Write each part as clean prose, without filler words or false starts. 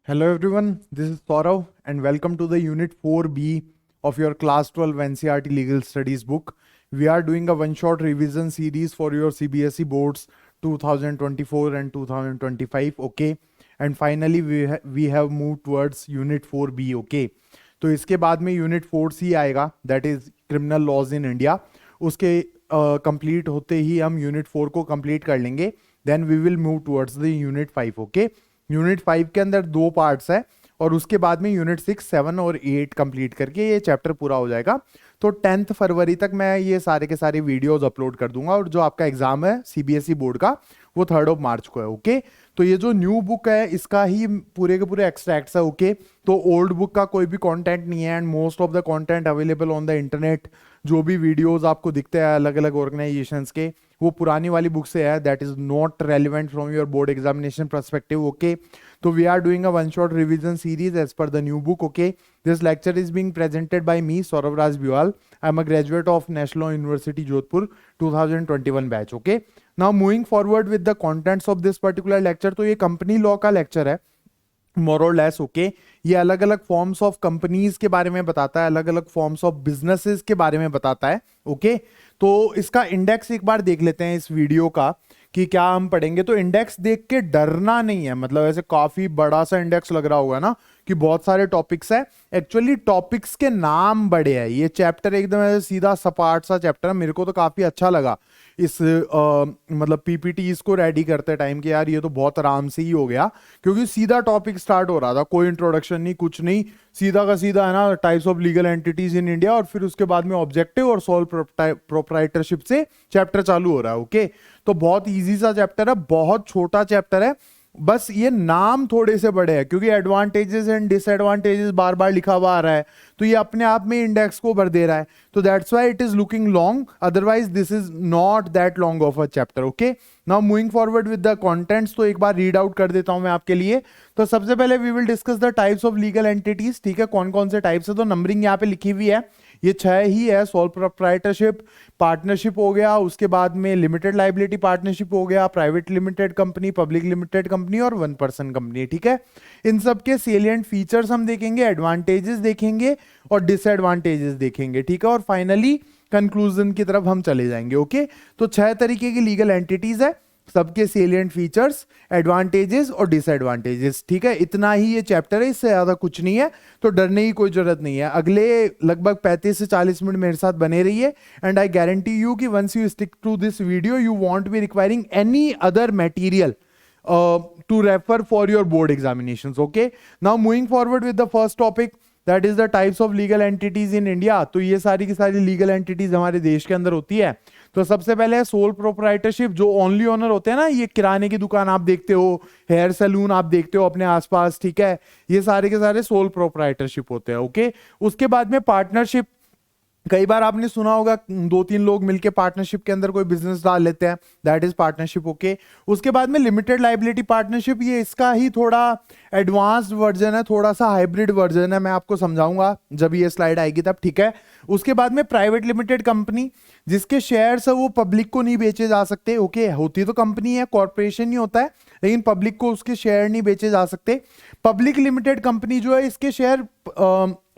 Hello everyone, this is Saurav and welcome to the Unit 4B of your Class 12 NCERT Legal Studies book. We are doing a one-shot revision series for your CBSE boards 2024 and 2025, okay? And finally we have moved towards Unit 4B, okay? तो इसके बाद में Unit 4C आएगा, that is Criminal Laws in India. उसके complete होते ही हम Unit 4 को complete कर लेंगे. Then we will move towards the Unit 5, okay? Unit 5 के अंदर 2 पार्ट्स है और उसके बाद में यूनिट 6, 7 और 8 कंप्लीट करके ये चैप्टर पूरा हो जाएगा. तो 10 फरवरी तक मैं ये सारे के सारे वीडियोस अपलोड कर दूंगा और जो आपका एग्जाम है सीबीएसई बोर्ड का वो 3 मार्च को है, ओके? तो ये जो न्यू बुक है इसका ही पूरे के पूरे एक्सट्रैक्ट्स है, ओके? तो ओल्ड बुक का कोई भी कंटेंट नहीं है and most of the content available on the internet. जो भी वीडियोस आपको दिखते हैं अलग अलग ऑर्गेनाइजेशंस के वो पुरानी वाली बुक से है. That is not relevant from your board examination perspective, okay? So we are doing a one-shot revision series as per the new book, okay? This lecture is being presented by me, Saurav Raj Biwal. I am a graduate of National Law University, Jodhpur, 2021 batch, okay? Now moving forward with the contents of this particular lecture, तो ये company law का lecture है, more or less, okay? ये अलग अलग forms of companies के बारे में बताता है, अलग अलग फॉर्म्स ऑफ बिजनेसेस के बारे में बताता है, ओके? तो इसका इंडेक्स एक बार देख लेते हैं इस वीडियो का कि क्या हम पढ़ेंगे. तो इंडेक्स देख के डरना नहीं है, मतलब ऐसे काफी बड़ा सा इंडेक्स लग रहा होगा ना कि बहुत सारे टॉपिक्स है. एक्चुअली टॉपिक्स के नाम बड़े हैं. ये चैप्टर एकदम ऐसे सीधा सपाट सा चैप्टर है. मेरे को तो काफी अच्छा लगा इस मतलब पीपीटी इसको रेडी करते टाइम कि यार ये तो बहुत आराम से ही हो गया क्योंकि सीधा टॉपिक स्टार्ट हो रहा था, कोई इंट्रोडक्शन नहीं, कुछ नहीं, सीधा का सीधा है ना, types of legal entities in India और फिर उसके बाद में ऑब्जेक्टिव और सोल प्रोप्राइटरशिप से चैप्टर चालू हो रहा है, ओके? तो बहुत इजी सा चैप्टर है, बहुत छोटा चैप्टर है, बस ये नाम थोड़े से बड़े हैं क्योंकि एडवांटेजेस एंड डिसएडवांटेजेस बार बार लिखा हुआ आ रहा है तो ये अपने आप में इंडेक्स को भर दे रहा है. तो that's why it is looking long, otherwise this is not that long of a chapter, okay? Now moving forward with the contents. तो एक बार रीड आउट कर देता हूं मैं आपके लिए. तो सबसे पहले we will discuss the types of legal entities, ठीक है? कौन कौन से टाइप्स है, तो नंबरिंग यहाँ पे लिखी हुई है, ये 6 ही है. सोल प्रोप्राइटरशिप, पार्टनरशिप हो गया, उसके बाद में लिमिटेड लाइबिलिटी पार्टनरशिप हो गया, private limited company, public limited company और 1 पर्सन कंपनी, ठीक है? इन सब के सेलिएंट फीचर्स हम देखेंगे, एडवांटेजेस देखेंगे और डिसएडवांटेजेस देखेंगे, ठीक है? और फाइनली कंक्लूजन की तरफ हम चले जाएंगे, ओके? तो 6 तरीके की लीगल एंटिटीज है, सबके सेलिएंट फीचर्स, एडवांटेजेस और डिसएडवांटेजेस, ठीक है? इतना ही ये चैप्टर है, इससे ज्यादा कुछ नहीं है, तो डरने की कोई जरूरत नहीं है. अगले लगभग 35 से 40 मिनट मेरे साथ बने रहिए एंड आई गारंटी यू कि once you stick to this video you won't be requiring any other material to refer for your board examinations, okay? Now moving forward with the first topic, that is the types of legal entities in India. तो ये सारी की सारी legal entities हमारे देश के अंदर होती है. तो सबसे पहले है सोल प्रोप्राइटरशिप, जो ओनली ओनर होते हैं ना, ये किराने की दुकान आप देखते हो, हेयर सैलून आप देखते हो अपने आसपास, ठीक है? ये सारे के सारे सोल प्रोप्राइटरशिप होते हैं, ओके? उसके बाद में पार्टनरशिप, कई बार आपने सुना होगा 2-3 लोग मिलकर पार्टनरशिप के अंदर कोई बिजनेस डाल लेते हैं, दैट इज पार्टनरशिप, ओके? उसके बाद में लिमिटेड लाइबिलिटी पार्टनरशिप, ये इसका ही थोड़ा एडवांस्ड वर्जन है, थोड़ा सा हाइब्रिड वर्जन है, मैं आपको समझाऊंगा जब ये स्लाइड आएगी तब, ठीक है? उसके बाद में प्राइवेट लिमिटेड कंपनी, जिसके शेयर्स है वो पब्लिक को नहीं बेचे जा सकते, ओके? होती तो कंपनी है, कॉर्पोरेशन नहीं होता है, लेकिन पब्लिक को उसके शेयर नहीं बेचे जा सकते. पब्लिक लिमिटेड कंपनी जो है इसके शेयर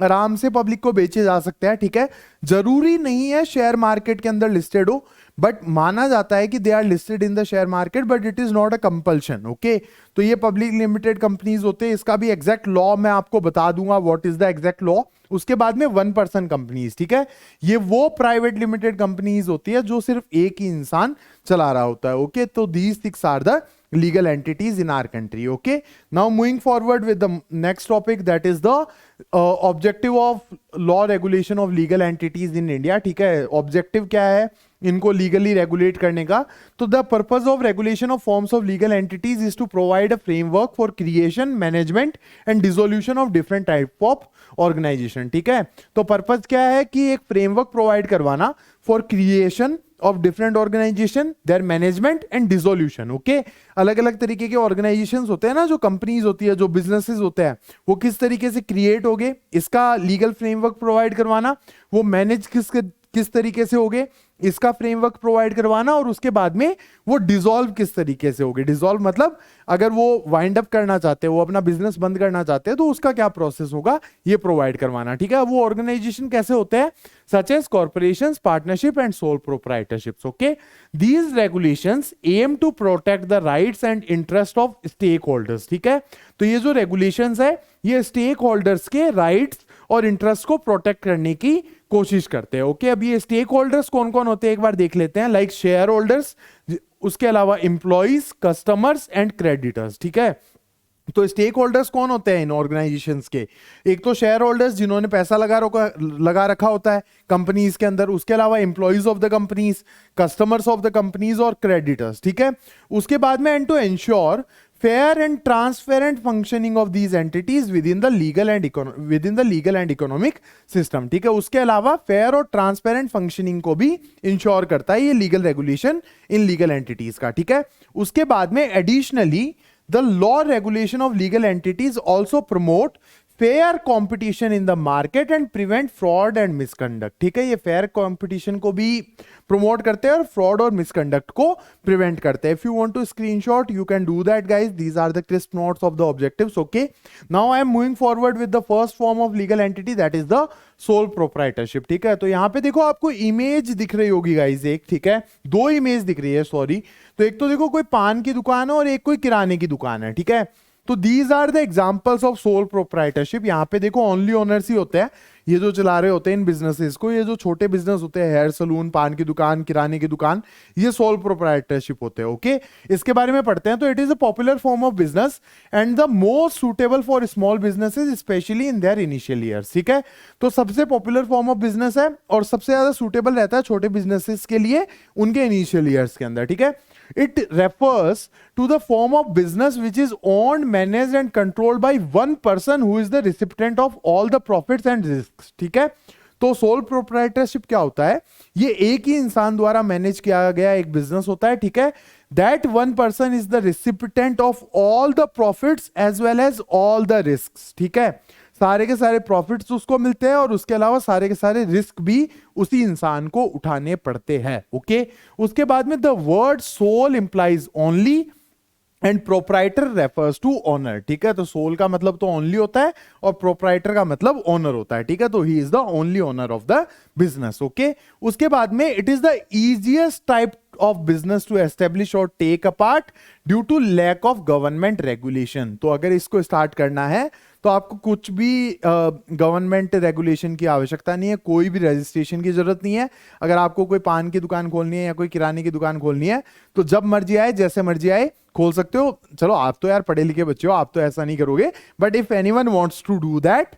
आराम से पब्लिक को बेचे जा सकते हैं, ठीक है? जरूरी नहीं है शेयर मार्केट के अंदर लिस्टेड हो, बट माना जाता है कि they are listed in the share market, but it is not a compulsion, okay? तो ये पब्लिक लिमिटेड कंपनीज होते हैं, इसका भी एग्जैक्ट लॉ मैं आपको बता दूंगा, what is the exact law. उसके बाद में 1 पर्सन कंपनीज, ठीक है? ये वो प्राइवेट लिमिटेड कंपनीज होती है जो सिर्फ एक ही इंसान चला रहा होता है, ओके? तो these 6 are the legal entities in our country, okay? Now moving forward with the next topic, that is the objective of law regulation of legal entities in India, ठीक है? objective क्या है इनको लीगली रेगुलेट करने का? तो the purpose of regulation of forms of legal entities is to provide a framework for creation, management and dissolution of different type of organization, ठीक है? तो पर्पज क्या है कि एक फ्रेमवर्क प्रोवाइड करवाना for creation of different organization, their management and dissolution, okay? अलग अलग तरीके के ऑर्गेनाइजेशंस होते हैं ना, जो कंपनीज होती है, जो बिजनेसेस होते हैं, वो किस तरीके से क्रिएट होंगे, इसका लीगल फ्रेमवर्क प्रोवाइड करवाना. वो मैनेज किस तरीके से होंगे, इसका फ्रेमवर्क प्रोवाइड करवाना, और उसके बाद में वो डिसॉल्व किस तरीके से होगी। डिसॉल्व मतलब अगर वो वाइंड अप करना चाहते हैं, वो अपना बिजनेस बंद करना चाहते हैं, तो उसका क्या प्रोसेस होगा ये प्रोवाइड करवाना। ठीक है, वो ऑर्गेनाइजेशन कैसे होते हैं, such as corporations, partnership and sole proprietorships. Okay, these regulations aim to protect the rights and interest of stake holders. ठीक है, तो ये जो रेगुलेशंस है ये स्टेक होल्डर्स के राइट्स और इंटरेस्ट को प्रोटेक्ट करने की कोशिश करते हैं। ओके, अब ये स्टेक होल्डर्स कौन कौन होते हैं एक बार देख लेते हैं। लाइक शेयर होल्डर्स, उसके अलावा एम्प्लॉइज, कस्टमर्स एंड क्रेडिटर्स। ठीक है, तो स्टेक होल्डर्स कौन होते हैं इन ऑर्गेनाइजेशंस के, एक तो शेयर होल्डर्स जिन्होंने पैसा लगा रखा होता है कंपनीज के अंदर, उसके अलावा employees of the companies, customers of the companies और क्रेडिटर्स। ठीक है, उसके बाद में and to ensure fair and transparent functioning of these entities within the legal and economic system। ठीक है, उसके अलावा फेयर और ट्रांसपेरेंट फंक्शनिंग को भी इंश्योर करता है ये legal regulation in legal entities का। ठीक है, उसके बाद में additionally the law regulation of legal entities also promote fair competition in the market and prevent fraud and misconduct. ठीक है, ये फेयर कंपटीशन को भी प्रमोट करते हैं और फ्रॉड और मिसकंडक्ट को प्रिवेंट करते हैं। If you want to screenshot you can do that guys, these are the crisp notes of the objectives. Okay, now I am moving forward with the first form of legal entity, that is the sole proprietorship. ठीक है, तो यहां पे देखो आपको image दिख रही होगी गाइस एक, ठीक है, दो इमेज दिख रही है सॉरी। तो एक तो देखो कोई पान की दुकान है और एक कोई किराने की दुकान है। ठीक है, तो these are the examples of sole proprietorship. यहां पे देखो ओनली ओनर्स ही होते हैं ये जो चला रहे होते हैं इन बिजनेसेस को। ये जो छोटे बिजनेस होते हैं, हेयर सलून, पान की दुकान, किराने की दुकान, ये सोल प्रोप्राइटरशिप होते हैं। ओके, इसके बारे में पढ़ते हैं। तो it is a popular form of business and the most suitable for small businesses specially in their initial years. ठीक है, तो सबसे पॉपुलर फॉर्म ऑफ बिजनेस है और सबसे ज्यादा सुटेबल रहता है छोटे बिजनेसेस के लिए उनके इनिशियल ईयर्स के अंदर। ठीक है, it refers to the form of business which is owned, managed and controlled by one person who is the recipient of all the profits and risks। ठीक है, तो सोल प्रोप्राइटरशिप क्या होता है, ये एक ही इंसान द्वारा मैनेज किया गया एक बिजनेस होता है। ठीक है, that one person is the recipient of all the profits as well as all the risks. ठीक है, सारे के सारे प्रॉफिट्स उसको मिलते हैं और उसके अलावा सारे के सारे रिस्क भी उसी इंसान को उठाने पड़ते हैं। ओके, उसके बाद में the word sole implies only and proprietor refers to owner. ठीक है, तो सोल का मतलब तो ओनली होता है और प्रोप्राइटर का मतलब ओनर होता है। ठीक है, तो he is the only owner of the business. Okay, उसके बाद में it is the easiest type of business to establish और take apart due to lack of government regulation. तो अगर इसको स्टार्ट करना है तो आपको कुछ भी गवर्नमेंट रेगुलेशन की आवश्यकता नहीं है, कोई भी रजिस्ट्रेशन की जरूरत नहीं है। अगर आपको कोई पान की दुकान खोलनी है या कोई किराने की दुकान खोलनी है तो जब मर्जी आए जैसे मर्जी आए खोल सकते हो। चलो आप तो यार पढ़े लिखे बच्चे हो, आप तो ऐसा नहीं करोगे, but if anyone wants to do that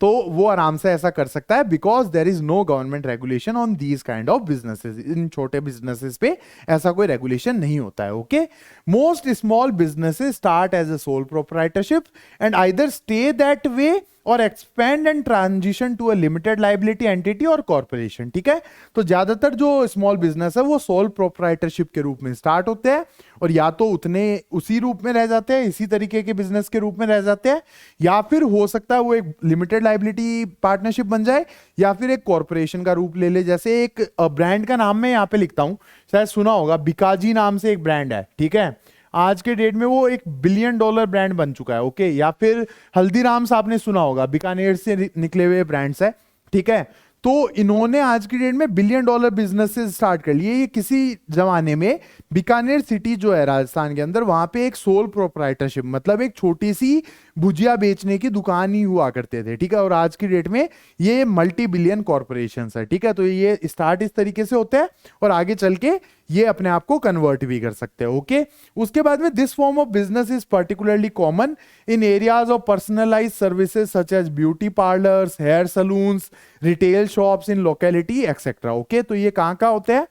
तो वो आराम से ऐसा कर सकता है, because there is no government regulation on these kind of businesses. इन छोटे बिजनेसेस पे ऐसा कोई रेगुलेशन नहीं होता है। Okay, most small businesses start as a sole proprietorship and either stay that way और expand and transition to a limited liability entity और कॉर्पोरेशन। ठीक है, तो ज्यादातर जो स्मॉल बिजनेस है वो सोल प्रोप्राइटरशिप के रूप में स्टार्ट होते हैं और या तो उतने उसी रूप में रह जाते हैं, इसी तरीके के बिजनेस के रूप में रह जाते हैं, या फिर हो सकता है वो एक लिमिटेड लाइबिलिटी पार्टनरशिप बन जाए या फिर एक कॉर्पोरेशन का रूप ले ले। जैसे एक ब्रांड का नाम मैं यहाँ पे लिखता हूं, शायद सुना होगा, बिकाजी नाम से एक ब्रांड है। ठीक है, आज के डेट में वो $1 बिलियन ब्रांड बन चुका है। ओके, या फिर हल्दीराम्स आपने सुना होगा, बीकानेर से निकले हुए ब्रांड्स है। ठीक है, तो इन्होंने आज की डेट में $1 बिलियन बिजनेस स्टार्ट कर लिए। ये किसी जमाने में बीकानेर सिटी जो है राजस्थान के अंदर, वहां पे एक सोल प्रोप्राइटरशिप मतलब एक छोटी सी भुजिया बेचने की दुकान ही हुआ करते थे। ठीक है, और आज की डेट में ये मल्टी बिलियन कॉर्पोरेशन है। ठीक है, तो ये स्टार्ट इस तरीके से होते हैं और आगे चल के ये अपने आप को कन्वर्ट भी कर सकते हैं। ओके, उसके बाद में this form of business is particularly common in areas of personalised services such as beauty parlours, hair salons, retail shops in locality etcetera. Okay, तो ये कहाँ कहाँ होते हैं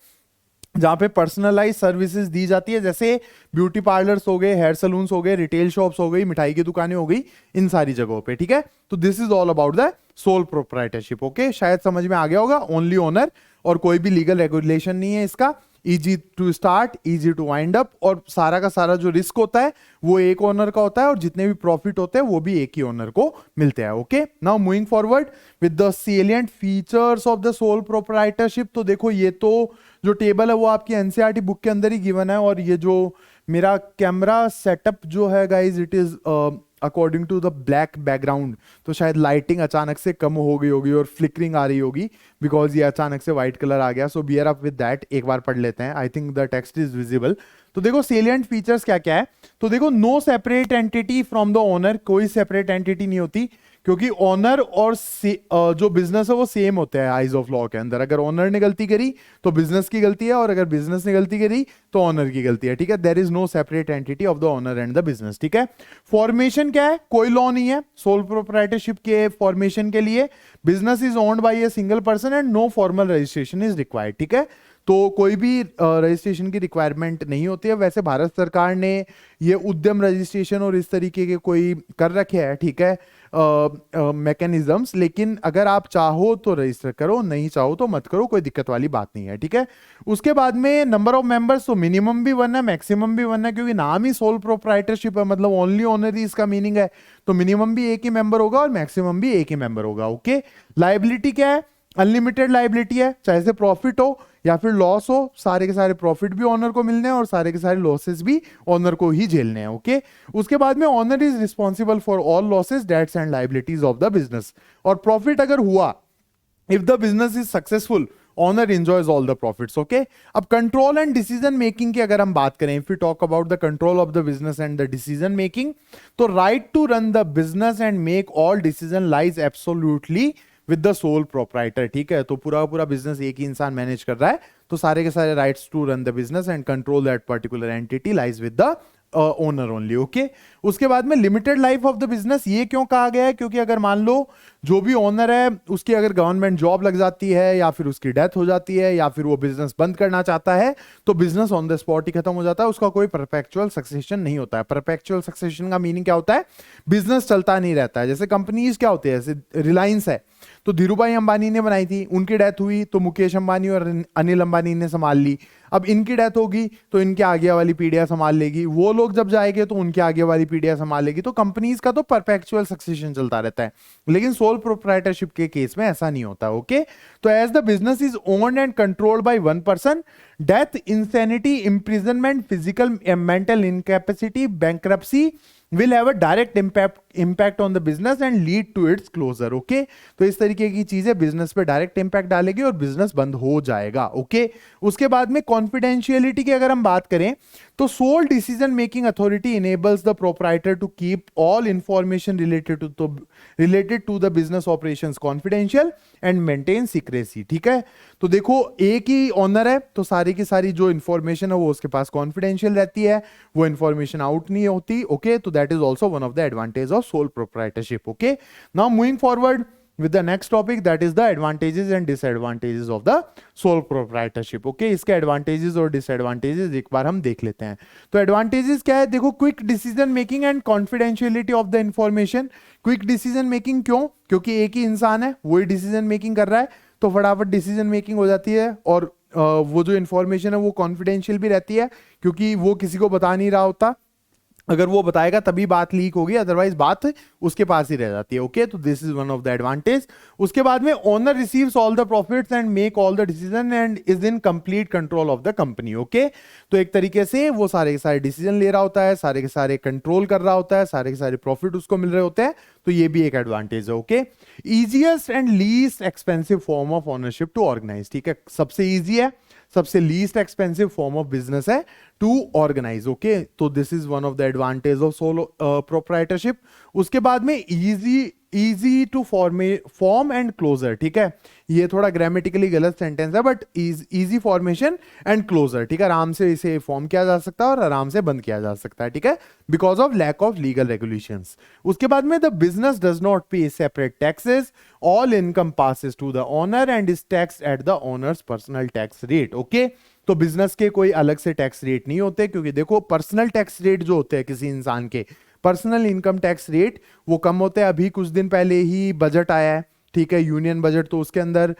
जहां पे पर्सनलाइज सर्विसेज दी जाती है, जैसे ब्यूटी पार्लर्स हो गए, हेयर सलून्स हो गए, रिटेल शॉप्स हो गई, मिठाई की दुकानें हो गई, इन सारी जगहों पे। ठीक है, तो this is all about the sole proprietorship. Okay, शायद समझ में आ गया होगा, ओनली ओनर और कोई भी लीगल रेगुलेशन नहीं है इसका। Easy to start, easy to wind up, और सारा का सारा जो रिस्क होता है वो एक ओनर का होता है और जितने भी प्रॉफिट होते हैं वो भी एक ही ओनर को मिलते हैं। Okay, now moving forward with the salient features of the sole proprietorship. तो देखो ये तो जो टेबल है वो आपकी एनसीईआरटी बुक के अंदर ही गिवन है, और ये जो मेरा कैमरा सेटअप जो है guys, it is according to the black background, तो शायद लाइटिंग अचानक से कम हो गई होगी और फ्लिकरिंग आ रही होगी बिकॉज ये अचानक से व्हाइट कलर आ गया। So bear up with that, एक बार पढ़ लेते हैं। I think the text is visible. तो देखो सेलिएंट फीचर्स क्या क्या है। तो देखो, no separate entity from the owner, कोई सेपरेट एंटिटी नहीं होती, क्योंकि ओनर और जो बिजनेस है वो सेम होते हैं आइज ऑफ लॉ के अंदर। अगर ओनर ने गलती करी तो बिजनेस की गलती है, और अगर बिजनेस ने गलती करी तो ओनर की गलती है। ठीक है, there is no separate entity of the owner and the business. ठीक है, फॉर्मेशन क्या है, कोई लॉ नहीं है सोल प्रोप्राइटरशिप के फॉर्मेशन के लिए। Business is owned by a single person and no formal registration is required. ठीक है, तो कोई भी रजिस्ट्रेशन की रिक्वायरमेंट नहीं होती है। वैसे भारत सरकार ने ये उद्यम रजिस्ट्रेशन और इस तरीके के कोई कर रखे हैं, ठीक है, मैकेनिज्म्स, लेकिन अगर आप चाहो तो रजिस्टर करो, नहीं चाहो तो मत करो, कोई दिक्कत वाली बात नहीं है। ठीक है, उसके बाद में नंबर ऑफ मेंबर्स, तो मिनिमम भी 1 है, मैक्सिमम भी 1 है, क्योंकि नाम ही सोल प्रोप्राइटरशिप है, मतलब ओनली ओनर ही इसका मीनिंग है। तो मिनिमम भी एक ही मेंबर होगा और मैक्सिमम भी एक ही मेंबर होगा। ओके, लाइबिलिटी क्या है, अनलिमिटेड लाइबिलिटी है, चाहे से प्रॉफिट हो या फिर लॉस हो, सारे के सारे प्रॉफिट भी ओनर को मिलने हैं और सारे के सारे लॉसेस भी ओनर को ही झेलने हैं। ओके, उसके बाद में owner is responsible for all losses, debts and liabilities of the business. और प्रॉफिट अगर हुआ, if the business is successful, owner enjoys all the profits. Okay, अब कंट्रोल एंड डिसीजन मेकिंग की अगर हम बात करें, if we talk about the control of the business and the decision making, तो right to run the business and make all decision lies absolutely with the sole proprietor. ठीक है, तो पूरा पूरा बिजनेस एक ही इंसान मैनेज कर रहा है, तो सारे के सारे rights to run the business and control that particular entity lies with the owner only. Okay, उसके बाद में limited life of the business, ये क्यों कहा गया है, क्योंकि अगर मान लो जो भी ओनर है उसकी अगर गवर्नमेंट जॉब लग जाती है या फिर उसकी डेथ हो जाती है या फिर वो बिजनेस बंद करना चाहता है, तो बिजनेस ऑन द स्पॉट ही खत्म हो जाता है, उसका कोई परपेचुअल सक्सेशन नहीं होता है। परपेचुअल सक्सेशन का मीनिंग क्या होता है, बिजनेस चलता नहीं रहता है। जैसे कंपनीज क्या होती है, जैसे रिलायंस है, तो धीरूभाई अंबानी ने बनाई थी, उनकी डेथ हुई तो मुकेश अंबानी और अनिल अंबानी ने संभाल ली। अब इनकी डेथ होगी तो इनके आगे वाली पीढ़ियां संभाल लेगी, वो लोग जब जाएंगे तो उनके आगे वाली पीढ़ियां संभाल लेगी। तो कंपनीज का तो परपेचुअल सक्सेशन चलता रहता है, लेकिन सोल प्रोप्राइटरशिप के केस में ऐसा नहीं होता। ओके, तो as the business is owned and controlled by 1 person, death, insanity, imprisonment, physical mental incapacity, bankruptcy will have a direct impact on the business and lead to its closure। Okay, तो इस तरीके की चीजें business पे direct impact डालेगी और business बंद हो जाएगा। ओके, उसके बाद में कॉन्फिडेंशियलिटी की अगर हम बात करें, तो sole decision making authority enables the proprietor to keep all information related to the business operations confidential and maintain secrecy. ठीक है, तो देखो एक ही ओनर है तो सारी की सारी जो इंफॉर्मेशन है वो उसके पास कॉन्फिडेंशियल रहती है, वो इंफॉर्मेशन आउट नहीं होती। ओके, तो that is also one of the advantage of sole proprietorship. Okay, now moving forward with the next topic, that is the advantages and disadvantages of the sole proprietorship। okay, इसके advantages और disadvantages एक बार हम देख लेते हैं। तो advantages क्या है, देखो quick decision making and confidentiality of the information। quick decision making क्यों, क्योंकि एक ही इंसान है, वही decision making कर रहा है, तो फटाफट decision making हो जाती है, और वो जो इंफॉर्मेशन है वो कॉन्फिडेंशियल भी रहती है, क्योंकि वो किसी को बता नहीं रहा होता। अगर वो बताएगा तभी बात लीक होगी, अदरवाइज बात उसके पास ही रह जाती है। ओके, तो this is one of the advantage. उसके बाद में owner receives all the profits and make all the decision and is in complete control of the company. Okay, तो एक तरीके से वो सारे के सारे डिसीजन ले रहा होता है, सारे के सारे कंट्रोल कर रहा होता है, सारे के सारे प्रॉफिट उसको मिल रहे होते हैं, तो ये भी एक एडवांटेज है। Okay, easiest and least expensive form of ownership to organise. ठीक है, सबसे ईजी है, सबसे least expensive form of business है टू ऑर्गेनाइज। ओके, तो this is one of the advantage of solo proprietorship. उसके बाद में easy to form and closure. ठीक है, ये थोड़ा ग्रामेटिकली गलत सेंटेंस है, but easy formation and closure. ठीक है, आराम से इसे फॉर्म किया जा सकता है और आराम से बंद किया जा सकता है। ठीक है, because of lack of legal regulations. उसके बाद में the business does not pay separate taxes, all income passes to the owner and is taxed at the owner's personal tax rate. Okay, तो बिजनेस के कोई अलग से टैक्स रेट नहीं होते, क्योंकि देखो पर्सनल टैक्स रेट जो होते हैं किसी इंसान के, पर्सनल इनकम टैक्स रेट वो कम होते हैं। अभी कुछ दिन पहले ही बजट आया है, ठीक है, यूनियन बजट, तो उसके अंदर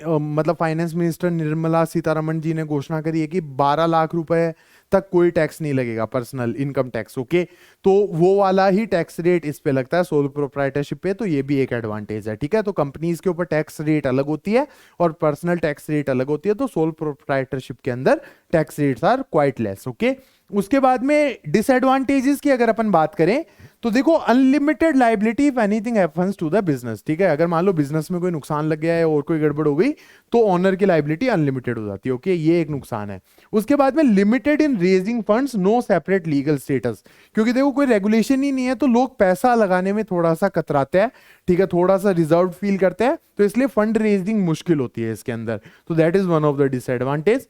मतलब फाइनेंस मिनिस्टर निर्मला सीतारमण जी ने घोषणा करी है कि 12 लाख रुपए तक कोई टैक्स नहीं लगेगा, पर्सनल इनकम टैक्स। ओके, तो वो वाला ही टैक्स रेट इस पे लगता है सोल प्रोप्राइटरशिप पे, तो ये भी एक एडवांटेज है। ठीक है, तो कंपनीज के ऊपर टैक्स रेट अलग होती है और पर्सनल टैक्स रेट अलग होती है, तो सोल प्रोप्राइटरशिप के अंदर tax rates are quite less. Okay, उसके बाद में डिसएडवांटेजेस की अगर अपन बात करें तो देखो, unlimited liability if anything happens to the business. ठीक है, अगर मान लो बिजनेस में कोई नुकसान लग गया है और कोई गड़बड़ हो गई तो ओनर की लाइबिलिटी अनलिमिटेड हो जाती है। ओके, ये एक नुकसान है। उसके बाद में limited in raising funds, no separate legal status, क्योंकि देखो कोई रेगुलेशन ही नहीं है तो लोग पैसा लगाने में थोड़ा सा कतराते हैं। ठीक है, थोड़ा सा रिजर्व फील करते हैं, तो इसलिए फंड रेजिंग मुश्किल होती है इसके अंदर, तो that is one of the disadvantage.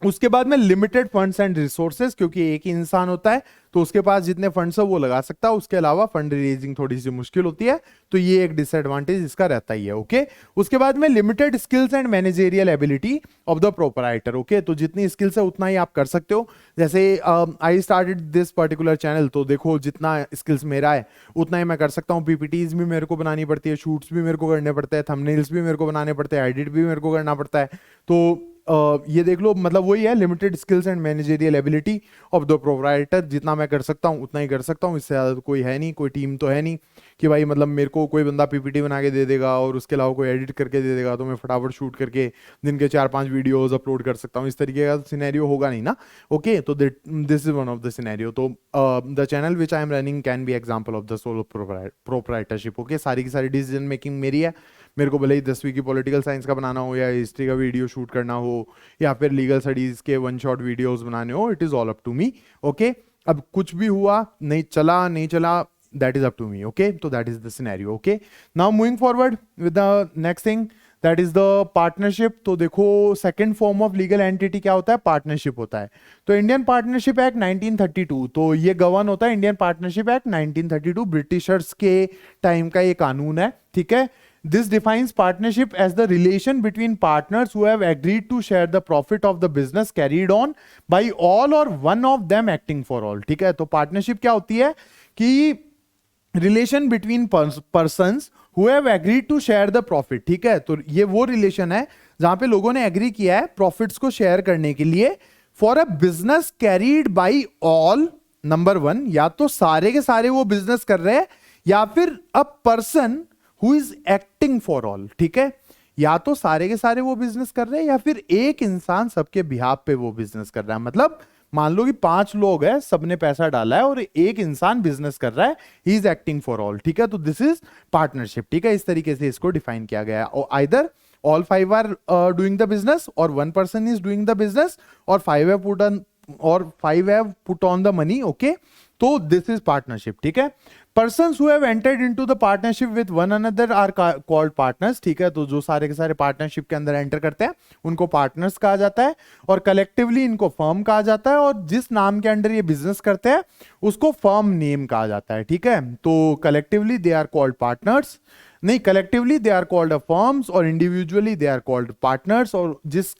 उसके बाद में लिमिटेड फंड्स एंड रिसोर्सेज, क्योंकि एक ही इंसान होता है तो उसके पास जितने फंड्स है वो लगा सकता है, उसके अलावा फंड रेजिंग थोड़ी सी मुश्किल होती है, तो ये एक डिसएडवांटेज इसका रहता ही है। ओके, उसके बाद में limited skills and managerial ability of the proprietor. Okay, तो जितनी स्किल्स है उतना ही आप कर सकते हो। जैसे I started this particular channel, तो देखो जितना स्किल्स मेरा है उतना ही मैं कर सकता हूँ। पीपीटीज भी मेरे को बनानी पड़ती है, शूट्स भी मेरे को करने पड़ते हैं, थंबनेल्स भी मेरे को बनाने पड़ते हैं, एडिट भी मेरे को करना पड़ता है। तो ये देख लो, मतलब वही है, limited skills and managerial ability of the proprietor. जितना मैं कर सकता हूँ उतना ही कर सकता हूँ, इससे ज़्यादा तो कोई है नहीं, कोई टीम तो है नहीं कि भाई मतलब मेरे को कोई बंदा पीपीटी बना के दे देगा और उसके अलावा कोई एडिट करके दे देगा तो मैं फटाफट शूट करके दिन के 4-5 वीडियोस अपलोड कर सकता हूँ। इस तरीके का सिनेरियो होगा नहीं ना। ओके, तो this is one of the scenario. तो the channel which I am running can be example of the solo proprietorship. Okay, सारी की सारी डिसीजन मेकिंग मेरी है। मेरे को भले ही 10वीं की पॉलिटिकल साइंस का बनाना हो या हिस्ट्री का वीडियो शूट करना हो या फिर लीगल स्टडीज के वन शॉट वीडियोस बनाने हो, it is all up to me. Okay, अब कुछ भी हुआ, नहीं चला, that is up to me. Okay, so that is the scenario. Okay, now moving forward with the next thing, that is the partnership. तो देखो, second form of legal entity क्या होता है? पार्टनरशिप होता है। तो इंडियन पार्टनरशिप एक्ट 1932, तो ये गवर्न होता है इंडियन पार्टनरशिप एक्ट 1932, ब्रिटिशर्स के टाइम का ये कानून है। ठीक है, this defines partnership as the relation between partners who have agreed to share the profit of the business carried on by all or one of them acting for all। ठीक है, तो पार्टनरशिप क्या होती है कि relation between persons who have agreed to share the profit. ठीक है, तो ये वो रिलेशन है जहां पे लोगों ने एग्री किया है प्रॉफिट्स को शेयर करने के लिए for a business carried bye all. Number one, या तो सारे के सारे वो बिजनेस कर रहे हैं, या फिर a person who is acting for all. ठीक है, या तो सारे के सारे वो बिजनेस कर रहे हैं या फिर एक इंसान सबके बिहाफ पे वो बिजनेस कर रहा है। मतलब मान लो कि 5 लोग हैं, सबने पैसा डाला है और एक इंसान बिजनेस कर रहा है, he is acting for all. ठीक है, तो दिस इज पार्टनरशिप। ठीक है, इस तरीके से इसको डिफाइन किया गया है। और either all 5 are doing the business और 1 person is doing the business और 5 have put on the money. Okay, तो दिस इज पार्टनरशिप। ठीक है, persons who have entered into the partnership with one another are called partners। ठीक है, तो जो सारे के सारे पार्टनरशिप के अंदर एंटर करते हैं उनको पार्टनर्स कहा जाता है, और कलेक्टिवली इनको फर्म कहा जाता है, और जिस नाम के अंडर ये बिजनेस करते हैं उसको फर्म नेम कहा जाता है। ठीक है, तो collectively they are called partners, नहीं, collectively they are called firms और individually they are called partners, और जिस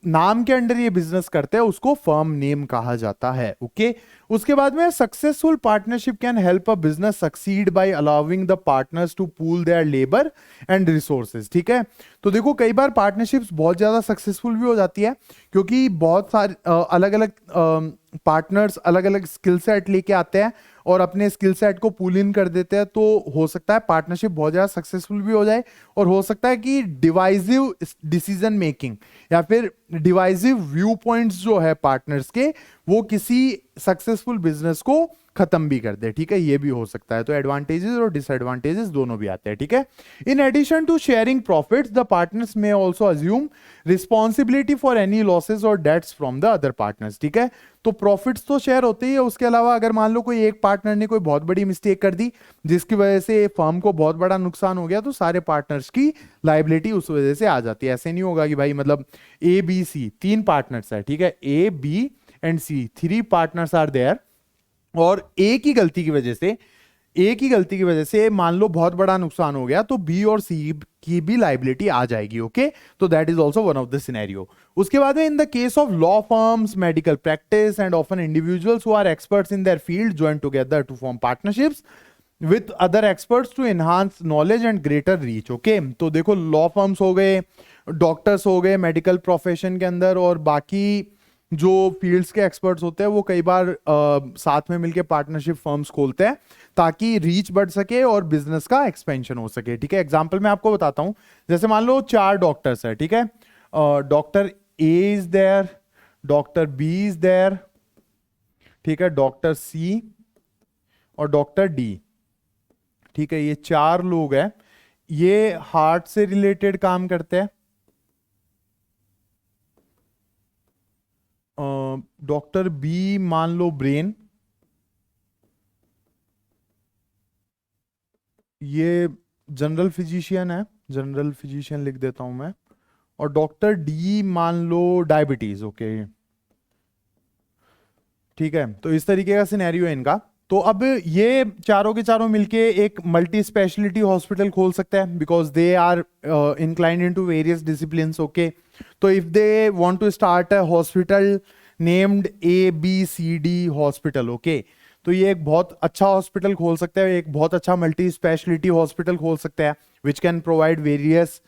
नाम के अंडर ये बिजनेस करते हैं उसको फर्म नेम कहा जाता है। ओके, उसके बाद में successful partnership can help a business succeed by allowing the partners to pool their labour and resources. ठीक है, तो देखो कई बार पार्टनरशिप्स बहुत ज्यादा सक्सेसफुल भी हो जाती है, क्योंकि बहुत सारे अलग अलग पार्टनर्स अलग अलग स्किल सेट लेके आते हैं और अपने स्किल सेट को पुल इन कर देते हैं। तो हो सकता है पार्टनरशिप बहुत ज्यादा सक्सेसफुल भी हो जाए, और हो सकता है कि डिवाइसिव डिसीजन मेकिंग या फिर डिवाइसिव व्यू पॉइंट्स जो है पार्टनर्स के, वो किसी सक्सेसफुल बिजनेस को खत्म भी कर दे। ठीक है, ये भी हो सकता है। तो एडवांटेजेस और डिसएडवांटेजेस दोनों भी आते हैं। ठीक है, in addition to sharing profits the partners में also assume responsibility for any losses और debts from the other partners. ठीक है, तो प्रॉफिट्स तो शेयर होते ही है, उसके अलावा अगर मान लो कोई एक पार्टनर ने कोई बहुत बड़ी मिस्टेक कर दी जिसकी वजह से फर्म को बहुत बड़ा नुकसान हो गया, तो सारे पार्टनर्स की लायबिलिटी उस वजह से आ जाती है। ऐसे नहीं होगा कि भाई मतलब ए बी सी 3 पार्टनर्स है। ठीक है, A B and C 3 partners are there, और एक ही गलती की वजह से मान लो बहुत बड़ा नुकसान हो गया, तो बी और सी की भी लाइबिलिटी आ जाएगी। ओके, तो that is also one of the scenario. उसके बाद में in the case of law firms, medical practice and often individuals who are experts in their field join together to form partnerships, with other experts to enhance knowledge and greater reach. Okay, तो देखो law firms हो गए, doctors हो गए medical profession के अंदर, और बाकी जो फील्ड्स के एक्सपर्ट्स होते हैं वो कई बार साथ में मिलके पार्टनरशिप फर्म्स खोलते हैं ताकि रीच बढ़ सके और बिजनेस का एक्सपेंशन हो सके। ठीक है, एग्जांपल मैं आपको बताता हूं, जैसे मान लो 4 डॉक्टर्स है, ठीक है, doctor A is there, doctor B is there, ठीक है, डॉक्टर सी और डॉक्टर डी। ठीक है, ये 4 लोग हैं, ये हार्ट से रिलेटेड काम करते हैं। डॉक्टर बी मान लो ब्रेन, ये जनरल फिजिशियन है, जनरल फिजिशियन लिख देता हूं मैं, और डॉक्टर डी मान लो डायबिटीज। ओके, ठीक है, तो इस तरीके का सिनेरियो है इनका। तो अब ये चारों के चारों मिलके एक मल्टी स्पेशलिटी हॉस्पिटल खोल सकता है, because they are inclined into various disciplines. Okay, तो if they want to start a hospital named ABCD hospital, okay, तो ये एक बहुत अच्छा हॉस्पिटल खोल सकता है, एक बहुत अच्छा मल्टी स्पेशलिटी हॉस्पिटल खोल सकता है which can provide various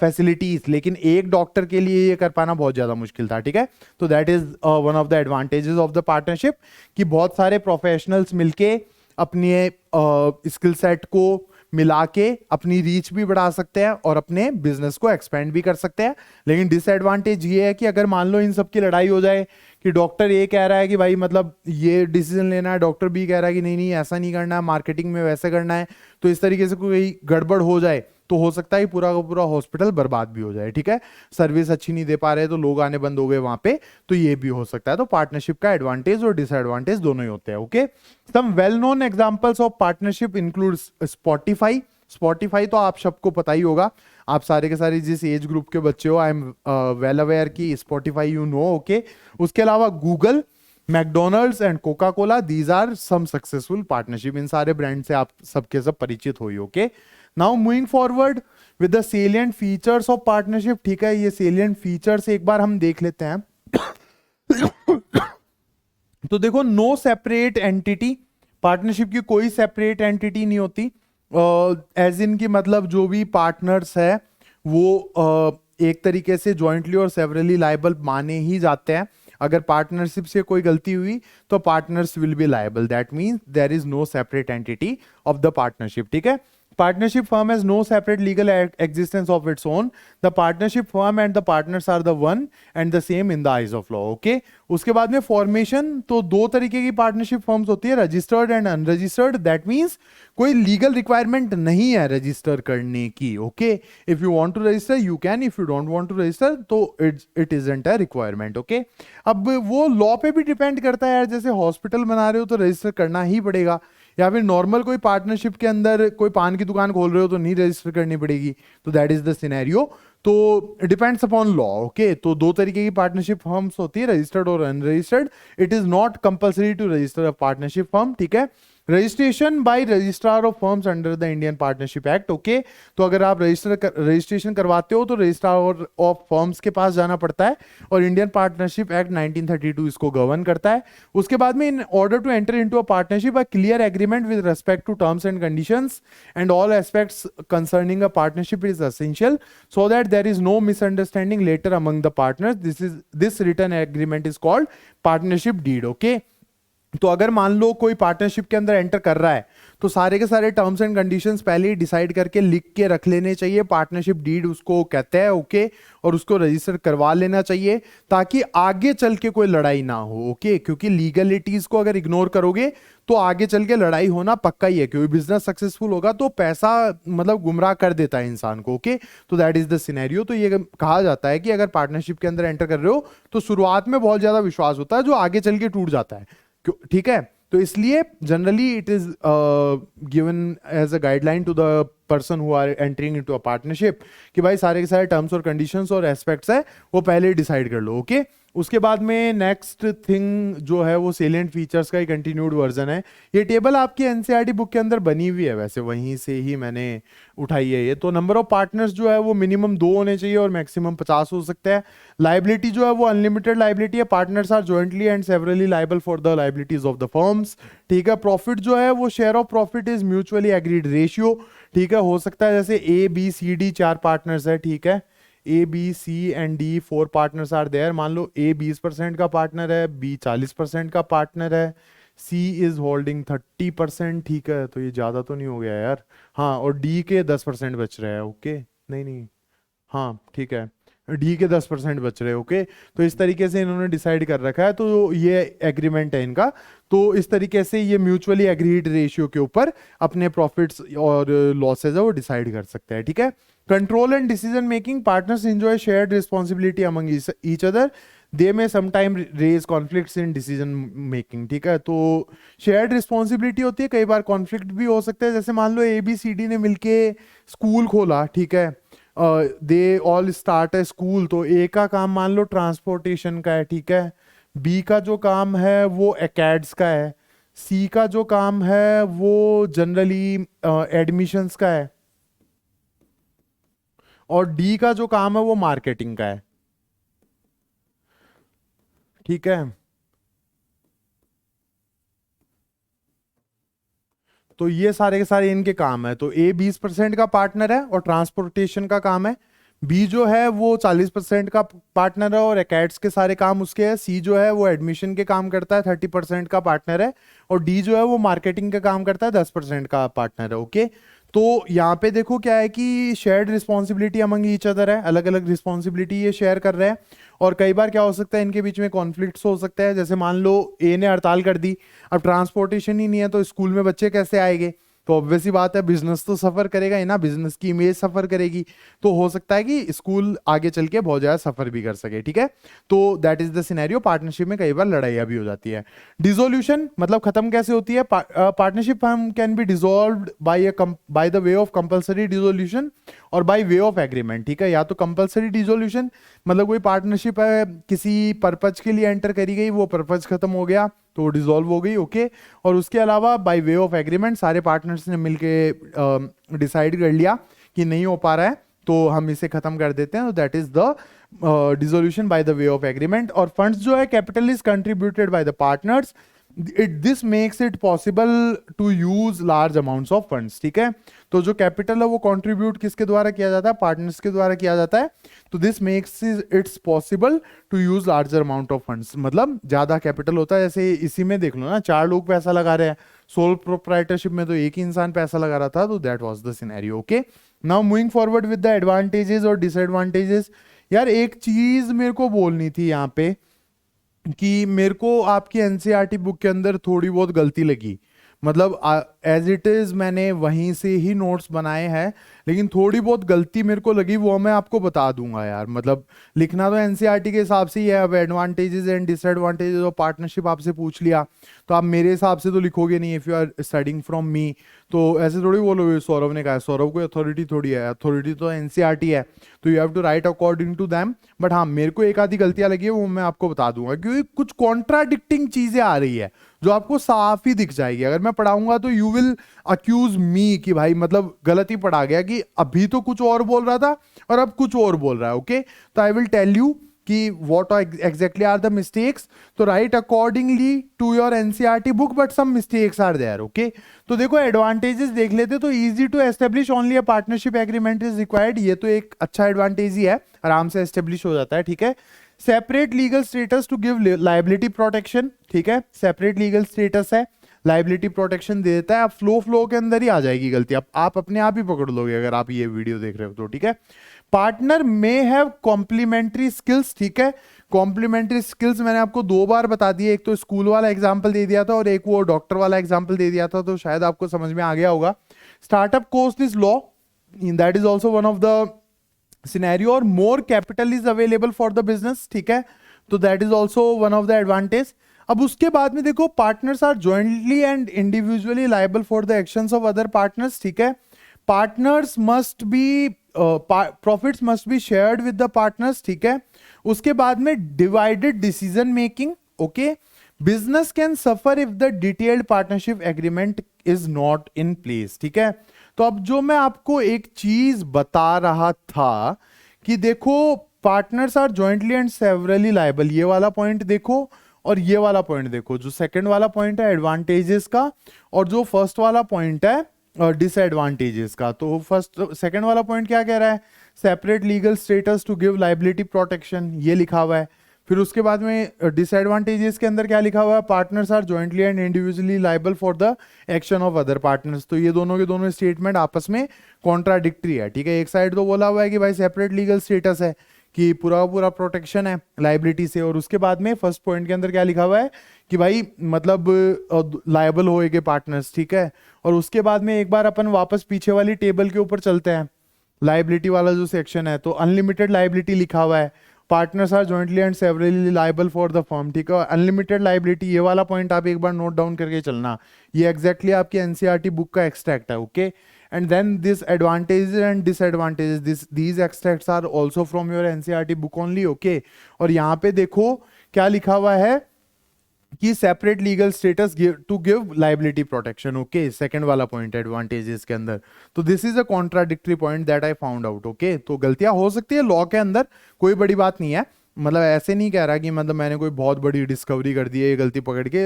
facilities. लेकिन एक डॉक्टर के लिए ये कर पाना बहुत ज्यादा मुश्किल था। ठीक है, तो that is one of the advantages of the partnership, कि बहुत सारे प्रोफेशनल्स मिलके अपने स्किल सेट को मिला के अपनी रीच भी बढ़ा सकते हैं और अपने बिजनेस को एक्सपेंड भी कर सकते हैं। लेकिन डिसएडवांटेज ये है कि अगर मान लो इन सब की लड़ाई हो जाए कि डॉक्टर ए कह रहा है कि भाई मतलब ये डिसीजन लेना है, डॉक्टर बी कह रहा है कि नहीं नहीं ऐसा नहीं करना है, मार्केटिंग में वैसे करना है, तो इस तरीके से कोई गड़बड़ हो जाए तो हो सकता है पूरा का पूरा हॉस्पिटल बर्बाद भी हो जाए। ठीक है, सर्विस अच्छी नहीं दे पा रहे तो लोग आने बंद हो गए वहां पे, तो ये भी हो सकता है। तो पार्टनरशिप का एडवांटेज और डिसएडवांटेज दोनों ही होते हैं। Okay, some well known examples of partnership includes Spotify. Spotify तो आप सबको पता ही होगा, आप सारे के सारे जिस एज ग्रुप के बच्चे हो, आई एम वेल अवेयर की स्पॉटिफाई यू नो। ओके, उसके अलावा Google, McDonald's and Coca Cola, these are some successful partnership. इन सारे ब्रांड से आप सबके सब परिचित हो ही। Okay, now moving forward with the salient features of partnership. ठीक है, ये सेलिएंट फीचर्स एक बार हम देख लेते हैं। तो देखो, नो सेपरेट एंटिटी, पार्टनरशिप की कोई सेपरेट एंटिटी नहीं होती, एज इन की मतलब जो भी पार्टनर्स है वो एक तरीके से जॉइंटली और सेवरली लायबल माने ही जाते हैं। अगर पार्टनरशिप से कोई गलती हुई तो partners will be liable, that means there is no separate entity of the partnership. ठीक है, partnership firm has no separate legal existence of its own. The partnership firm and the partners are the one and the same in the eyes of law. Okay, उसके बाद में formation, तो दो तरीके की partnership firms होती है, registered and unregistered. That means कोई लीगल रिक्वायरमेंट नहीं है रजिस्टर करने की। Okay, if you want to register you can, if you don't want to register तो it isn't a requirement. Okay, अब वो लॉ पे भी डिपेंड करता है यार, जैसे हॉस्पिटल बना रहे हो तो रजिस्टर करना ही पड़ेगा, या फिर नॉर्मल कोई पार्टनरशिप के अंदर कोई पान की दुकान खोल रहे हो तो नहीं रजिस्टर करनी पड़ेगी। तो दैट इज द सिनेरियो, तो डिपेंड्स अपॉन लॉ। ओके, तो दो तरीके की पार्टनरशिप फर्म्स होती है, रजिस्टर्ड और unregistered. It is not compulsory to register a partnership firm. ठीक है, registration by registrar of firms under the Indian Partnership Act. Okay, तो अगर आप रजिस्ट्रेशन करवाते हो तो रजिस्ट्रार ऑफ फर्म्स के पास जाना पड़ता है, और इंडियन पार्टनरशिप एक्ट 1932 इसको गवर्न करता है। उसके बाद में in order to enter into a partnership, a clear agreement with respect to terms and conditions and all aspects concerning a partnership is essential so that there is no misunderstanding later among the partners. This written agreement is called partnership deed. Okay, तो अगर मान लो कोई partnership के अंदर enter कर रहा है तो सारे के सारे टर्म्स एंड कंडीशंस पहले ही डिसाइड करके लिख के रख लेने चाहिए। पार्टनरशिप डीड उसको कहते हैं। ओके, और उसको रजिस्टर करवा लेना चाहिए ताकि आगे चल के कोई लड़ाई ना हो। ओके, क्योंकि लीगलिटीज को अगर इग्नोर करोगे तो आगे चल के लड़ाई होना पक्का ही है, क्योंकि बिजनेस सक्सेसफुल होगा तो पैसा मतलब गुमराह कर देता है इंसान को। ओके, तो दैट इज द सिनेरियो। तो ये कहा जाता है कि अगर पार्टनरशिप के अंदर एंटर कर रहे हो तो शुरुआत में बहुत ज्यादा विश्वास होता है जो आगे चल के टूट जाता है। ठीक है, तो इसलिए generally it is given as a guideline to the person who are entering into a partnership कि भाई सारे के सारे टर्म्स और कंडीशंस और एस्पेक्ट्स है वो पहले ही डिसाइड कर लो। ओके उसके बाद में नेक्स्ट थिंग जो है वो सेलिएंट फीचर्स का ही कंटिन्यूड वर्जन है। ये टेबल आपकी एनसीईआरटी बुक के अंदर बनी हुई है, वैसे वहीं से ही मैंने उठाई है ये। तो नंबर ऑफ पार्टनर्स जो है वो मिनिमम 2 होने चाहिए और मैक्सिमम 50 हो सकता है। लाइबिलिटी जो है वो अनलिमिटेड लाइबिलिटी है, partners are jointly and severally liable for the liabilities of the firms. ठीक है, प्रॉफिट जो है वो share of profit is mutually agreed ratio. ठीक है, हो सकता है जैसे A B C D 4 partners है, ठीक है, A B C and D 4 partners are there. मान लो ए 20% का पार्टनर है, बी 40% का पार्टनर है, सी इज होल्डिंग 30%। ठीक है, तो ये ज्यादा तो नहीं हो गया यार। हाँ, और डी के 10% बच रहे हैं। ओके नहीं नहीं, हाँ ठीक है, डी के 10% बच रहे हैं। ओके तो इस तरीके से इन्होंने डिसाइड कर रखा है, तो ये एग्रीमेंट है इनका। तो इस तरीके से ये म्यूचुअली एग्रीड रेशियो के ऊपर अपने प्रॉफिट्स और लॉसेज है वो डिसाइड कर सकते हैं। ठीक है, control and decision making, partners enjoy shared responsibility among each other, they may sometime raise conflicts in decision making. ठीक है, तो शेयर्ड रिस्पॉन्सिबिलिटी होती है, कई बार कॉन्फ्लिक्ट भी हो सकता है। जैसे मान लो ए बी सी डी ने मिलके स्कूल खोला, ठीक है, दे ऑल स्टार्ट है स्कूल, तो ए का काम मान लो ट्रांसपोर्टेशन का है, ठीक है, बी का जो काम है वो एकेड्स का है, सी का जो काम है वो जनरली एडमिशंस का है, और डी का जो काम है वो मार्केटिंग का है। ठीक है, तो ये सारे के सारे इनके काम है। तो ए 20% का पार्टनर है और ट्रांसपोर्टेशन का काम है, बी जो है वो 40% का पार्टनर है और एकेड्स के सारे काम उसके है, सी जो है वो एडमिशन के काम करता है 30% का पार्टनर है, और डी जो है वो मार्केटिंग का काम करता है 10% का पार्टनर है। ओके तो यहाँ पे देखो क्या है कि shared responsibility among each other है, अलग अलग रिस्पॉन्सिबिलिटी ये शेयर कर रहे हैं। और कई बार क्या हो सकता है इनके बीच में कॉन्फ्लिक्ट्स हो सकता है, जैसे मान लो ए ने हड़ताल कर दी, अब ट्रांसपोर्टेशन ही नहीं है तो स्कूल में बच्चे कैसे आएंगे, तो ऑब्वियस ही बात है बिजनेस तो सफर करेगा ही ना, बिजनेस की इमेज सफर करेगी, तो हो सकता है कि स्कूल आगे चल के बहुत ज्यादा सफर भी कर सके। ठीक है, तो that is the scenario. Partnership में कई बार लड़ाइयाँ भी हो जाती है। डिसोल्यूशन मतलब खत्म कैसे होती है, partnership can be dissolved bye the way of compulsory dissolution और बाय वे ऑफ एग्रीमेंट। ठीक है, या तो कंपलसरी डिसोल्यूशन मतलब कोई पार्टनरशिप है किसी पर्पज के लिए एंटर करी गई, वो पर्पज खत्म हो गया तो डिसॉल्व हो गई। ओके और उसके अलावा बाय वे ऑफ एग्रीमेंट, सारे पार्टनर्स ने मिलके डिसाइड कर लिया कि नहीं हो पा रहा है तो हम इसे खत्म कर देते हैं, तो that is the dissolution by the way of agreement. और फंड्स जो है capital is contributed by the partners, this makes it possible to use large amounts of funds. ठीक है, तो जो कैपिटल है वो कंट्रीब्यूट किसके द्वारा किया जाता है, पार्टनर्स के द्वारा किया जाता है, तो this makes it's possible to use larger amount of funds, मतलब ज्यादा कैपिटल होता है। जैसे इसी में देख लो ना, 4 लोग पैसा लगा रहे हैं, सोल प्रोप्राइटरशिप में तो एक ही इंसान पैसा लगा रहा था, तो that was the scenario. Okay now moving forward with the advantages और डिसएडवांटेजेस। यार एक चीज मेरे को बोलनी थी यहाँ पे कि मेरे को आपकी एनसीईआरटी बुक के अंदर थोड़ी बहुत गलती लगी, मतलब एज इट इज मैंने वहीं से ही नोट्स बनाए हैं, लेकिन थोड़ी बहुत गलती मेरे को लगी, वो मैं आपको बता दूंगा यार। मतलब लिखना तो एनसीईआरटी के हिसाब से ही है, अब advantages and disadvantages of partnership आपसे पूछ लिया तो आप मेरे हिसाब से तो लिखोगे नहीं, if you are studying from me, तो ऐसे थोड़ी बोलोगे सौरभ ने कहा, सौरभ को अथॉरिटी थोड़ी है, अथॉरिटी तो एनसीईआरटी है, तो you have to write according to them. But हाँ मेरे को एक आधी गलतियां लगी है, वो मैं आपको बता दूंगा, क्योंकि कुछ कॉन्ट्राडिक्टिंग चीजें आ रही है जो आपको साफ ही दिख जाएगी। अगर मैं पढ़ाऊंगा तो यू विल अक्यूज मी कि भाई मतलब गलत ही पढ़ा गया, कि अभी तो कुछ और बोल रहा था और अब कुछ और बोल रहा है। ओके तो आई विल टेल यू कि what exactly are the mistakes, तो write accordingly to your NCERT book, but some mistakes are there. Okay तो देखो एडवांटेजेस देख लेते, तो easy to establish only a partnership agreement is required, ये तो एक अच्छा एडवांटेज ही है, आराम से एस्टेब्लिश हो जाता है। ठीक है, separate legal status to give liability protection. ठीक है, सेपरेट लीगल स्टेटस है, लाइबिलिटी प्रोटेक्शन दे देता है। अब फ्लो के अंदर ही आ जाएगी गलती, आप अपने आप ही पकड़ लोगे अगर आप ये वीडियो देख रहे हो तो। ठीक है, पार्टनर में हैव कॉम्प्लीमेंट्री स्किल्स। ठीक है, कॉम्प्लीमेंट्री स्किल्स मैंने आपको 2 बार बता दिए, एक तो स्कूल वाला एग्जांपल दे दिया था और एक वो डॉक्टर वाला एग्जांपल दे दिया था, तो शायद आपको समझ में आ गया होगा। Startup cost is low, that is also one of the scenario, और more capital is available for the business. ठीक है, तो that is also one of the advantage. अब उसके बाद में देखो partners are jointly and individually liable for the actions of other partners. ठीक है, partners must be profits must be shared with the partners, ठीक है। उसके बाद में divided decision making, okay. Business can suffer if the detailed partnership agreement is not in place, ठीक है। तो अब जो मैं आपको एक चीज बता रहा था कि देखो partners are jointly and severally liable, ये वाला पॉइंट देखो और ये वाला पॉइंट देखो। जो सेकंड वाला पॉइंट है एडवांटेजेस का, और जो फर्स्ट वाला पॉइंट है डिसएडवांटेजेस का। तो फर्स्ट सेकंड वाला पॉइंट क्या कह रहा है, separate legal status to give liability protection, ये लिखा हुआ है। फिर उसके बाद में डिसएडवांटेजेस के अंदर क्या लिखा हुआ है, partners are jointly and individually liable for the action of other partners. तो ये दोनों के दोनों स्टेटमेंट आपस में कॉन्ट्राडिक्टरी है, ठीक है। एक साइड तो बोला हुआ है कि भाई सेपरेट लीगल स्टेटस है, कि पूरा पूरा प्रोटेक्शन है लाइबिलिटी से, और उसके बाद में फर्स्ट पॉइंट के अंदर क्या लिखा हुआ है कि भाई मतलब लायबल होएगे पार्टनर्स, ठीक है। और उसके बाद में एक बार अपन वापस पीछे वाली टेबल के ऊपर चलते हैं, लाइबिलिटी वाला जो सेक्शन है, तो अनलिमिटेड लाइबिलिटी लिखा हुआ है, partners are jointly and severally liable for the firm, ठीक है। अनलिमिटेड लाइबिलिटी, ये वाला पॉइंट आप एक बार नोट डाउन करके चलना, ये एग्जैक्टली आपकी एनसीईआरटी बुक का एक्सट्रैक्ट है, okay. And then this advantages and disadvantages, these extracts are also from your NCERT book only, okay। और यहाँ पे देखो क्या लिखा हुआ है कि separate legal status to give liability protection, okay. Second वाला पॉइंट एडवांटेजेस के अंदर। तो this is a contradictory point that I found out, okay. तो गलतियां हो सकती है लॉ के अंदर, कोई बड़ी बात नहीं है। मतलब ऐसे नहीं कह रहा कि मतलब मैंने कोई बहुत बड़ी डिस्कवरी कर दी है ये गलती पकड़ के।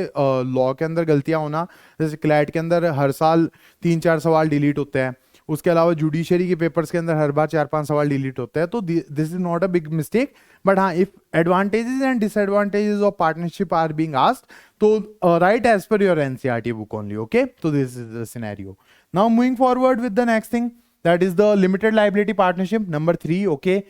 लॉ के अंदर गलतियां होना, जैसे क्लैट के अंदर हर साल 3-4 सवाल डिलीट होते हैं, उसके अलावा जुडिशरी के पेपर्स के अंदर हर बार 4-5 सवाल डिलीट होते हैं। तो this is not a big mistake, but हाँ, if advantages and disadvantages of partnership are being asked, तो write as per your NCERT book only, okay. तो this is the scenario. Now moving forward with the next thing, that is the limited liability partnership number 3, okay.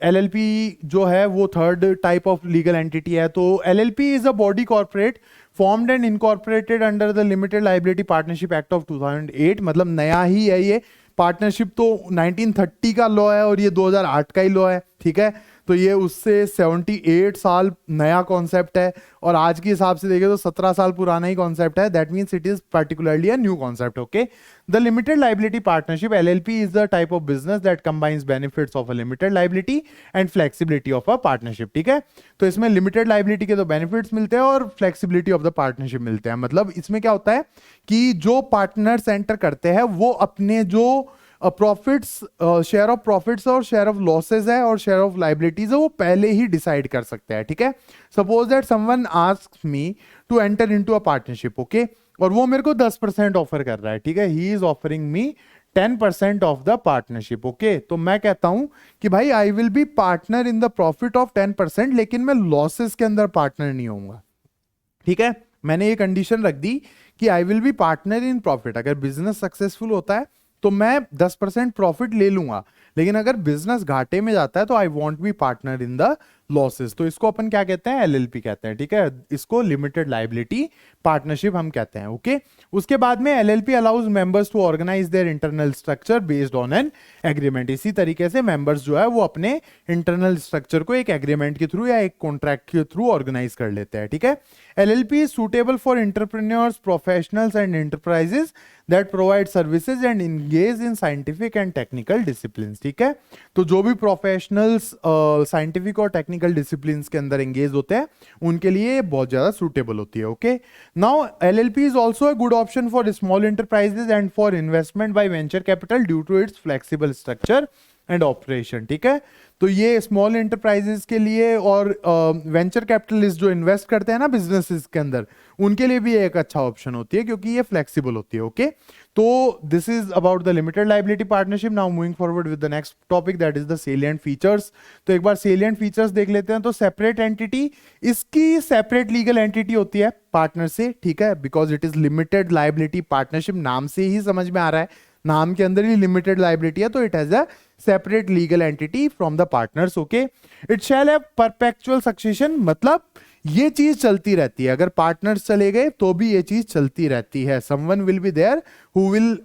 LLP जो है वो third type of legal entity है। तो LLP is a body corporate formed and incorporated under the limited liability partnership act of 2008, मतलब नया ही है ये। Partnership तो 1930 का लॉ है और ये 2008 का ही लॉ है, ठीक है। तो ये उससे 78 साल नया कॉन्सेप्ट है, और आज के हिसाब से देखें तो 17 साल पुराना ही कॉन्सेप्ट है। That means it is particularly a new concept, okay. The limited liability partnership LLP is the type of business that combines benefits of a limited liability and flexibility of a partnership, ठीक है। तो इसमें limited liability के तो benefits मिलते हैं और flexibility of the partnership मिलते हैं। मतलब इसमें क्या होता है कि जो पार्टनर्स एंटर करते हैं वो अपने जो प्रॉफिट्स, शेयर ऑफ प्रॉफिट्स और शेयर ऑफ लॉसेज है और शेयर ऑफ लाइबिलिटीज है, वो पहले ही डिसाइड कर सकते हैं, ठीक है। Suppose that someone asks me to enter into a partnership, okay, और वो मेरे को 10% ऑफर कर रहा है, ठीक है। He is offering me 10% of the partnership, okay. तो मैं कहता हूं कि भाई I will be partner in the profit of 10%, लेकिन मैं लॉसेस के अंदर पार्टनर नहीं होऊंगा, ठीक है। मैंने ये कंडीशन रख दी कि I will be partner in profit. अगर बिजनेस सक्सेसफुल होता है तो मैं 10% प्रॉफिट ले लूंगा, लेकिन अगर बिजनेस घाटे में जाता है तो I won't be partner in the losses. तो इसको अपन क्या कहते हैं, LLP कहते हैं, ठीक है। इसको लिमिटेड लायबिलिटी पार्टनरशिप हम कहते हैं, ओके। उसके बाद में LLP allows members to organise their internal structure based on an agreement. इसी तरीके से मेंबर्स जो है वो अपने इंटरनल स्ट्रक्चर को एक एग्रीमेंट के थ्रू या एक कॉन्ट्रैक्ट के थ्रू ऑर्गेनाइज कर लेते हैं, ठीक है। LLP is suitable for entrepreneurs, professionals and enterprises that provide services and engage in scientific and technical disciplines, ठीक है। तो जो भी प्रोफेशनल्स साइंटिफिक और टेक्निकल डिसिप्लिन्स के अंदर एंगेज होते हैं उनके लिए बहुत ज्यादा सूटेबल होती है, okay. Now LLP is also a good option for small enterprises and for investment by venture capital due to its flexible structure and operation, ठीक है। तो ये स्मॉल एंटरप्राइजेस के लिए और वेंचर कैपिटलिस्ट जो इन्वेस्ट करते हैं ना बिजनेसेस के अंदर, उनके लिए भी एक अच्छा ऑप्शन होती है क्योंकि ये फ्लेक्सिबल होती है, ओके। तो this is about the limited liability partnership. Now moving forward with the next topic, that is the salient features. तो एक बार सेलिएंट फीचर्स देख लेते हैं। तो सेपरेट एंटिटी, इसकी सेपरेट लीगल एंटिटी होती है पार्टनर से, ठीक है, because it is limited liability partnership, नाम से ही समझ में आ रहा है, नाम के अंदर ही लिमिटेड लायबिलिटी है, तो it has a separate legal entity from the partners, okay. It shall have perpetual succession, मतलब ये चीज चलती रहती है, अगर पार्टनर्स चले गए तो भी ये चीज चलती रहती है। Someone will be there who will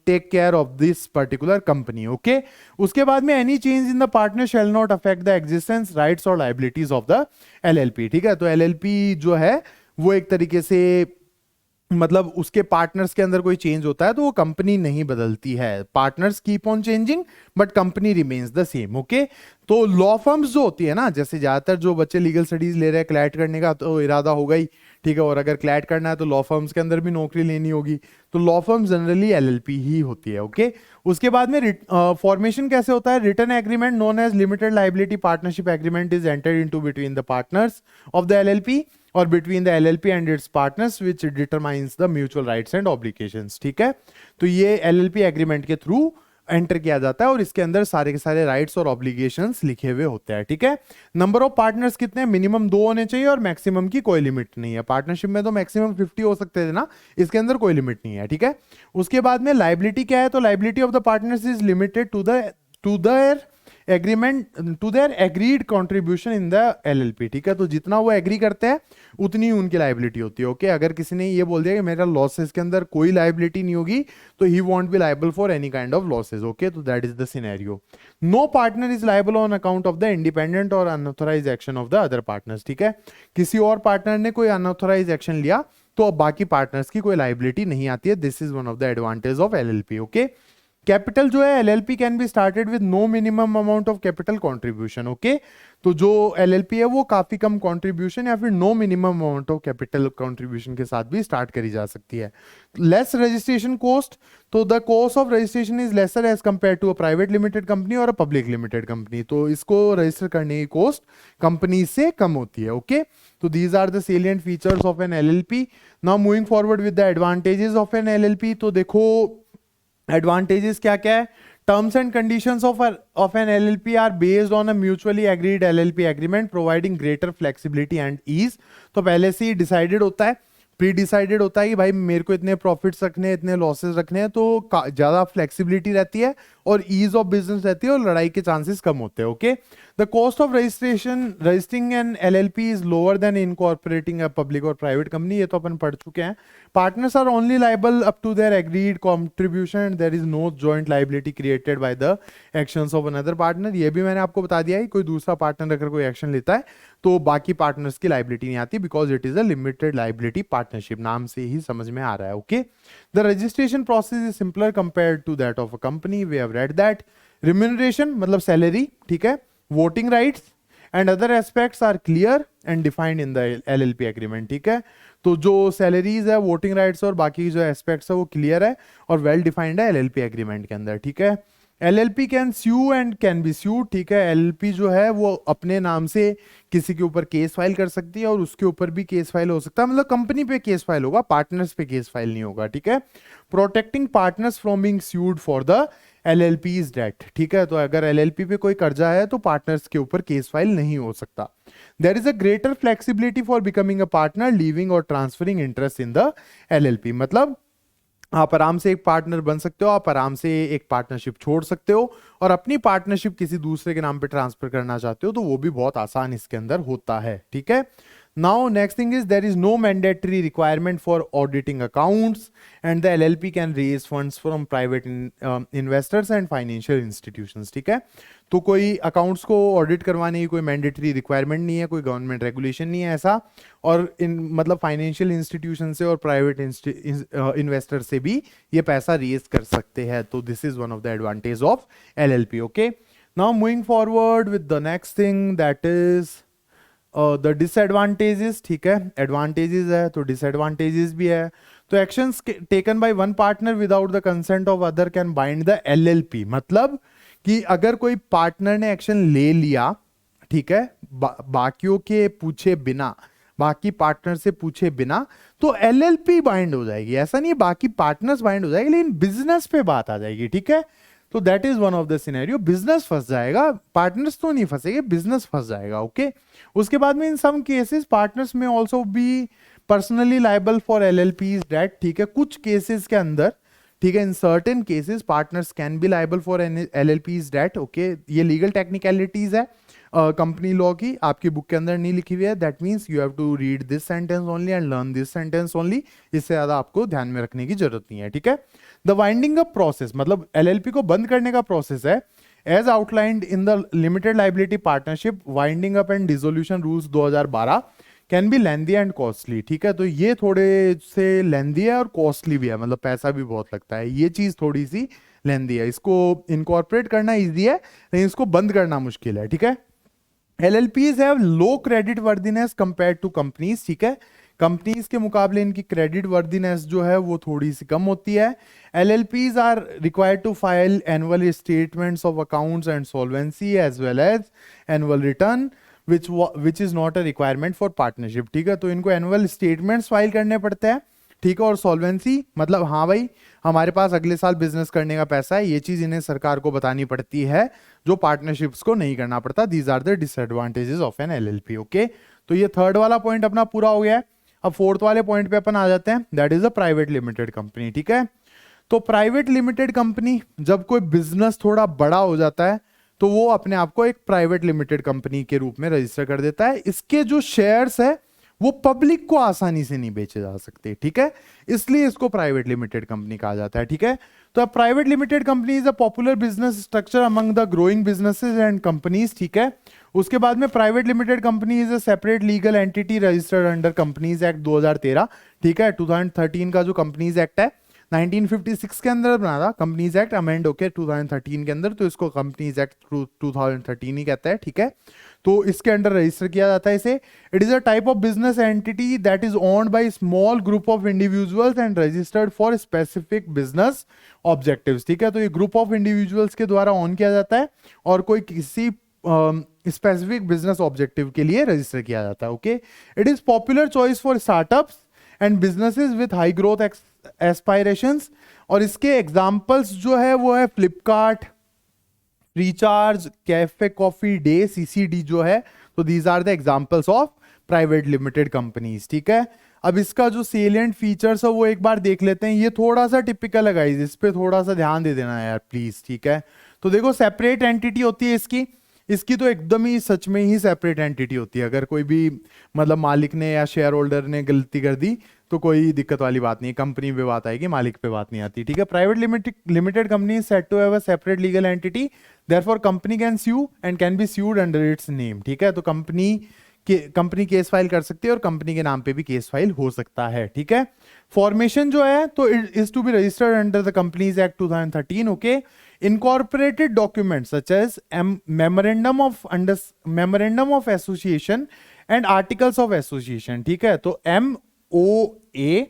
take care of this particular company, okay. उसके बाद में any change in the partner shall not affect the existence, rights और लायबिलिटीज ऑफ द LLP, ठीक है। तो LLP जो है वो एक तरीके से मतलब उसके पार्टनर्स के अंदर कोई चेंज होता है तो वो कंपनी नहीं बदलती है, partners keep on changing but company remains the same. Okay, तो लॉ फर्म्स जो होती है ना, जैसे ज्यादातर जो बच्चे लीगल स्टडीज ले रहे हैं क्लैट करने का तो इरादा होगा ही, ठीक है, और अगर क्लैट करना है तो लॉ फर्म्स के अंदर भी नौकरी लेनी होगी, तो लॉ फर्म जनरली एलएलपी ही होती है। ओके, उसके बाद में फॉर्मेशन कैसे होता है, written agreement known as limited liability partnership agreement is entered into between the partners of the LLP और between the LLP and its partners which determines the mutual rights and obligations. ठीक है, तो ये LLP agreement के through enter किया जाता है और इसके अंदर सारे के सारे राइट्स और ऑब्लिगेशंस लिखे हुए होते हैं। ठीक है, नंबर ऑफ पार्टनर्स कितने, मिनिमम 2 होने चाहिए और मैक्सिमम की कोई लिमिट नहीं है। पार्टनरशिप में तो मैक्सिमम 50 हो सकते थे ना, इसके अंदर कोई लिमिट नहीं है। ठीक है, उसके बाद में लाइबिलिटी क्या है, तो liability of the partners is limited to their agreement to their agreed contribution in the LLP. ठीक है, तो जितना वो एग्री करते हैं उतनी उनकी लाइबिलिटी होती है। ओके, अगर किसी ने ये बोल दिया कि मेरा लॉसेस के अंदर कोई लाइबिलिटी नहीं होगी तो he won't be liable for any kind of losses. Okay, तो that is the scenario. No partner is liable on account of the independent और unauthorise action of the other partners. ठीक है, किसी और पार्टनर ने कोई अनऑथराइज एक्शन लिया तो अब बाकी पार्टनर्स की कोई लाइबिलिटी नहीं आती है। This is one of the advantage of LLP. Okay, capital जो है LLP can be started with no minimum amount of capital contribution. Okay, तो जो एलएलपी है वो काफी कम कंट्रीब्यूशन या फिर no minimum amount of capital contribution के साथ भी स्टार्ट करी जा सकती है। लेस रजिस्ट्रेशन कॉस्ट, तो the cost of registration is lesser as compare to a private limited company और अ पब्लिक लिमिटेड कंपनी, तो इसको रजिस्टर करने की कॉस्ट कंपनी से कम होती है। ओके, तो these are the salient features of an LLP. Now moving forward with the advantages of an LLP, तो देखो एडवांटेजेस क्या क्या है। Terms and conditions of an LLP are based on a mutually agreed LLP agreement providing greater flexibility and ease, तो पहले से ही decided होता है, प्री डिसाइडेड होता है कि भाई मेरे को इतने प्रॉफिट्स रखने हैं, इतने लॉसेस रखने हैं, तो ज्यादा फ्लेक्सिबिलिटी रहती है और ईज ऑफ बिजनेस रहती है और लड़ाई के चांसेस कम होते हैं। Okay, the cost of registering an LLP is lower than incorporating a public और प्राइवेट कंपनी, ये तो अपन पढ़ चुके हैं। Partners are only liable up to their agreed contribution and there is no joint liability created by the actions of another partner, ये भी मैंने आपको बता दिया है, कोई दूसरा पार्टनर अगर कोई एक्शन लेता है तो बाकी पार्टनर्स की लाइबिलिटी नहीं आती, because it is a limited liability partnership, नाम से ही समझ में आ रहा है। Okay, the registration process is simpler compare to that of a company, we have read that. Remuneration मतलब सैलरी, ठीक है, voting rights and other aspects are clear and defined in the LLP agreement. ठीक है, तो जो salaries है, voting rights और बाकी जो एस्पेक्ट्स है वो क्लियर है और वेल डिफाइंड है एलएलपी एग्रीमेंट के अंदर। ठीक है, LLP can sue and can be sued. ठीक है, एलएलपी जो है वो अपने नाम से किसी के ऊपर केस फाइल कर सकती है और उसके ऊपर भी केस फाइल हो सकता है, मतलब कंपनी पे केस फाइल होगा, पार्टनर्स पे केस फाइल नहीं होगा। ठीक है, protecting partners from being sued for the LLP's debt. ठीक है, तो अगर एलएलपी पे कोई कर्जा है तो पार्टनर्स के ऊपर केस फाइल नहीं हो सकता। There is a greater flexibility for becoming a partner, leaving और transferring interest in the LLP, मतलब आप आराम से एक पार्टनर बन सकते हो, आप आराम से एक पार्टनरशिप छोड़ सकते हो और अपनी पार्टनरशिप किसी दूसरे के नाम पे ट्रांसफर करना चाहते हो तो वो भी बहुत आसान इसके अंदर होता है। ठीक है, now next thing is there is no mandatory requirement for auditing accounts and the LLP can raise funds from private investors and financial institutions. ठीक है, तो कोई अकाउंट्स को ऑडिट करवाने की कोई मैंडेटरी रिक्वायरमेंट नहीं है, कोई गवर्नमेंट रेगुलेशन नहीं है ऐसा, और इन मतलब फाइनेंशियल इंस्टीट्यूशन से और प्राइवेट इन्वेस्टर से भी ये पैसा रेज कर सकते हैं, तो this is one of the advantage of LLP. Okay, now moving forward with the next thing that is the disadvantages. ठीक है, एडवांटेजेस है तो डिसएडवांटेजेस भी है। तो actions taken by one partner without the consent of other can bind the LLP, मतलब कि अगर कोई पार्टनर ने एक्शन ले लिया, ठीक है, बाकियों के पूछे बिना, बाकी पार्टनर से पूछे बिना, तो एलएलपी बाइंड हो जाएगी। ऐसा नहीं है बाकी पार्टनर्स बाइंड हो जाएगी, लेकिन बिजनेस पे बात आ जाएगी। ठीक है, तो that is one of the scenario, business फंस जाएगा, पार्टनर्स तो नहीं फंसेंगे, बिजनेस फंस जाएगा। ओके, उसके बाद में इन सम केसेस पार्टनर्स में also be personally liable for LLPs debt. ठीक है, कुछ केसेस के अंदर, ठीक है, in certain cases partners can be liable for LLPs debt. Okay, ये लीगल टेक्निकलिटीज है कंपनी लॉ की, आपकी बुक के अंदर नहीं लिखी हुई है, that means you have to read this sentence only and learn this sentence only, इससे ज्यादा आपको ध्यान में रखने की जरूरत नहीं है। ठीक है, द वाइंडिंग अप प्रोसेस, मतलब एलएलपी को बंद करने का प्रोसेस है as outlined in the limited liability partnership winding up and dissolution rules 2012 can be lengthy and costly, ठीक है। तो ये थोड़े से लेंदी है और कॉस्टली भी है, मतलब पैसा भी बहुत लगता है, ये चीज थोड़ी सी लेंदी है। इसको इनकॉर्पोरेट करना इजी है, लेकिन इसको बंद करना मुश्किल है, ठीक है। LLPs have low credit worthiness compare to companies, ठीक है। कंपनीज के मुकाबले इनकी क्रेडिट वर्दीनेस जो है वो थोड़ी सी कम होती है। LLPs are required to file annual statements of accounts and solvency as well as annual return which is not a requirement for partnership, ठीक है। तो इनको एनुअल स्टेटमेंट्स फाइल करने पड़ते हैं, ठीक है। और सॉल्वेंसी मतलब हाँ भाई हमारे पास अगले साल बिजनेस करने का पैसा है, ये चीज इन्हें सरकार को बतानी पड़ती है, जो पार्टनरशिप्स को नहीं करना पड़ता। These are the disadvantages of an LLP, okay. तो ये थर्ड वाला पॉइंट अपना पूरा हो गया है। अब फोर्थ वाले पॉइंट पे अपन आ जाते हैं, that is a private limited company, ठीक है। तो प्राइवेट लिमिटेड कंपनी जब कोई बिजनेस थोड़ा बड़ा हो जाता है तो वो अपने आप को एक प्राइवेट लिमिटेड कंपनी के रूप में रजिस्टर कर देता है। इसके जो शेयर्स है वो पब्लिक को आसानी से नहीं बेचे जा सकते, ठीक है, इसलिए इसको प्राइवेट लिमिटेड कंपनी कहा जाता है, ठीक है। तो अब private limited company is a popular business structure among the growing businesses and companies, ठीक है। उसके बाद में private limited company is a separate legal entity registered under companies act 2013, ठीक है। 2013 का जो कंपनीज एक्ट है 1956 के अंदर बना था, कंपनीज एक्ट अमेंड होके 2013 के अंदर, तो इसको कंपनीज एक्ट 2013 ही कहता है, ठीक है। तो इसके अंडर रजिस्टर किया जाता है इसे। It is a type of business entity that is owned by small group of individuals and registered for specific business objectives, ठीक है। तो ये ग्रुप ऑफ इंडिविजुअल्स के द्वारा ऑन किया जाता है और कोई किसी स्पेसिफिक बिजनेस ऑब्जेक्टिव के लिए रजिस्टर किया जाता है, okay. It is popular choice for startups and businesses with high growth aspirations. और इसके एग्जांपल्स जो है वो है फ्लिपकार्ट, फ्रीचार्ज, कैफे कॉफी डे, CCD जो है। तो these are the examples of private limited companies, ठीक है। अब इसका जो सेलिएंट फीचर्स है वो एक बार देख लेते हैं। ये थोड़ा सा टिपिकल है गाइस, इस पे थोड़ा सा ध्यान दे देना यार प्लीज, ठीक है। तो देखो सेपरेट एंटिटी होती है इसकी तो एकदम ही सच में ही सेपरेट एंटिटी होती है। अगर कोई भी मतलब मालिक ने या शेयर होल्डर ने गलती कर दी तो कोई दिक्कत वाली बात नहीं है, कंपनी पे बात आएगी, मालिक पे बात नहीं आती, ठीक है। Private limited company is said to have a separate legal entity, therefore company can sue and can be sued under its name, ठीक है। तो कंपनी केस फाइल कर सकती है और कंपनी के नाम पे भी केस फाइल हो सकता है, ठीक है। फॉर्मेशन जो है तो is to be registered under the companies act 2013, okay. Incorporated documents such as memorandum of association and articles of association, ठीक है। तो MOA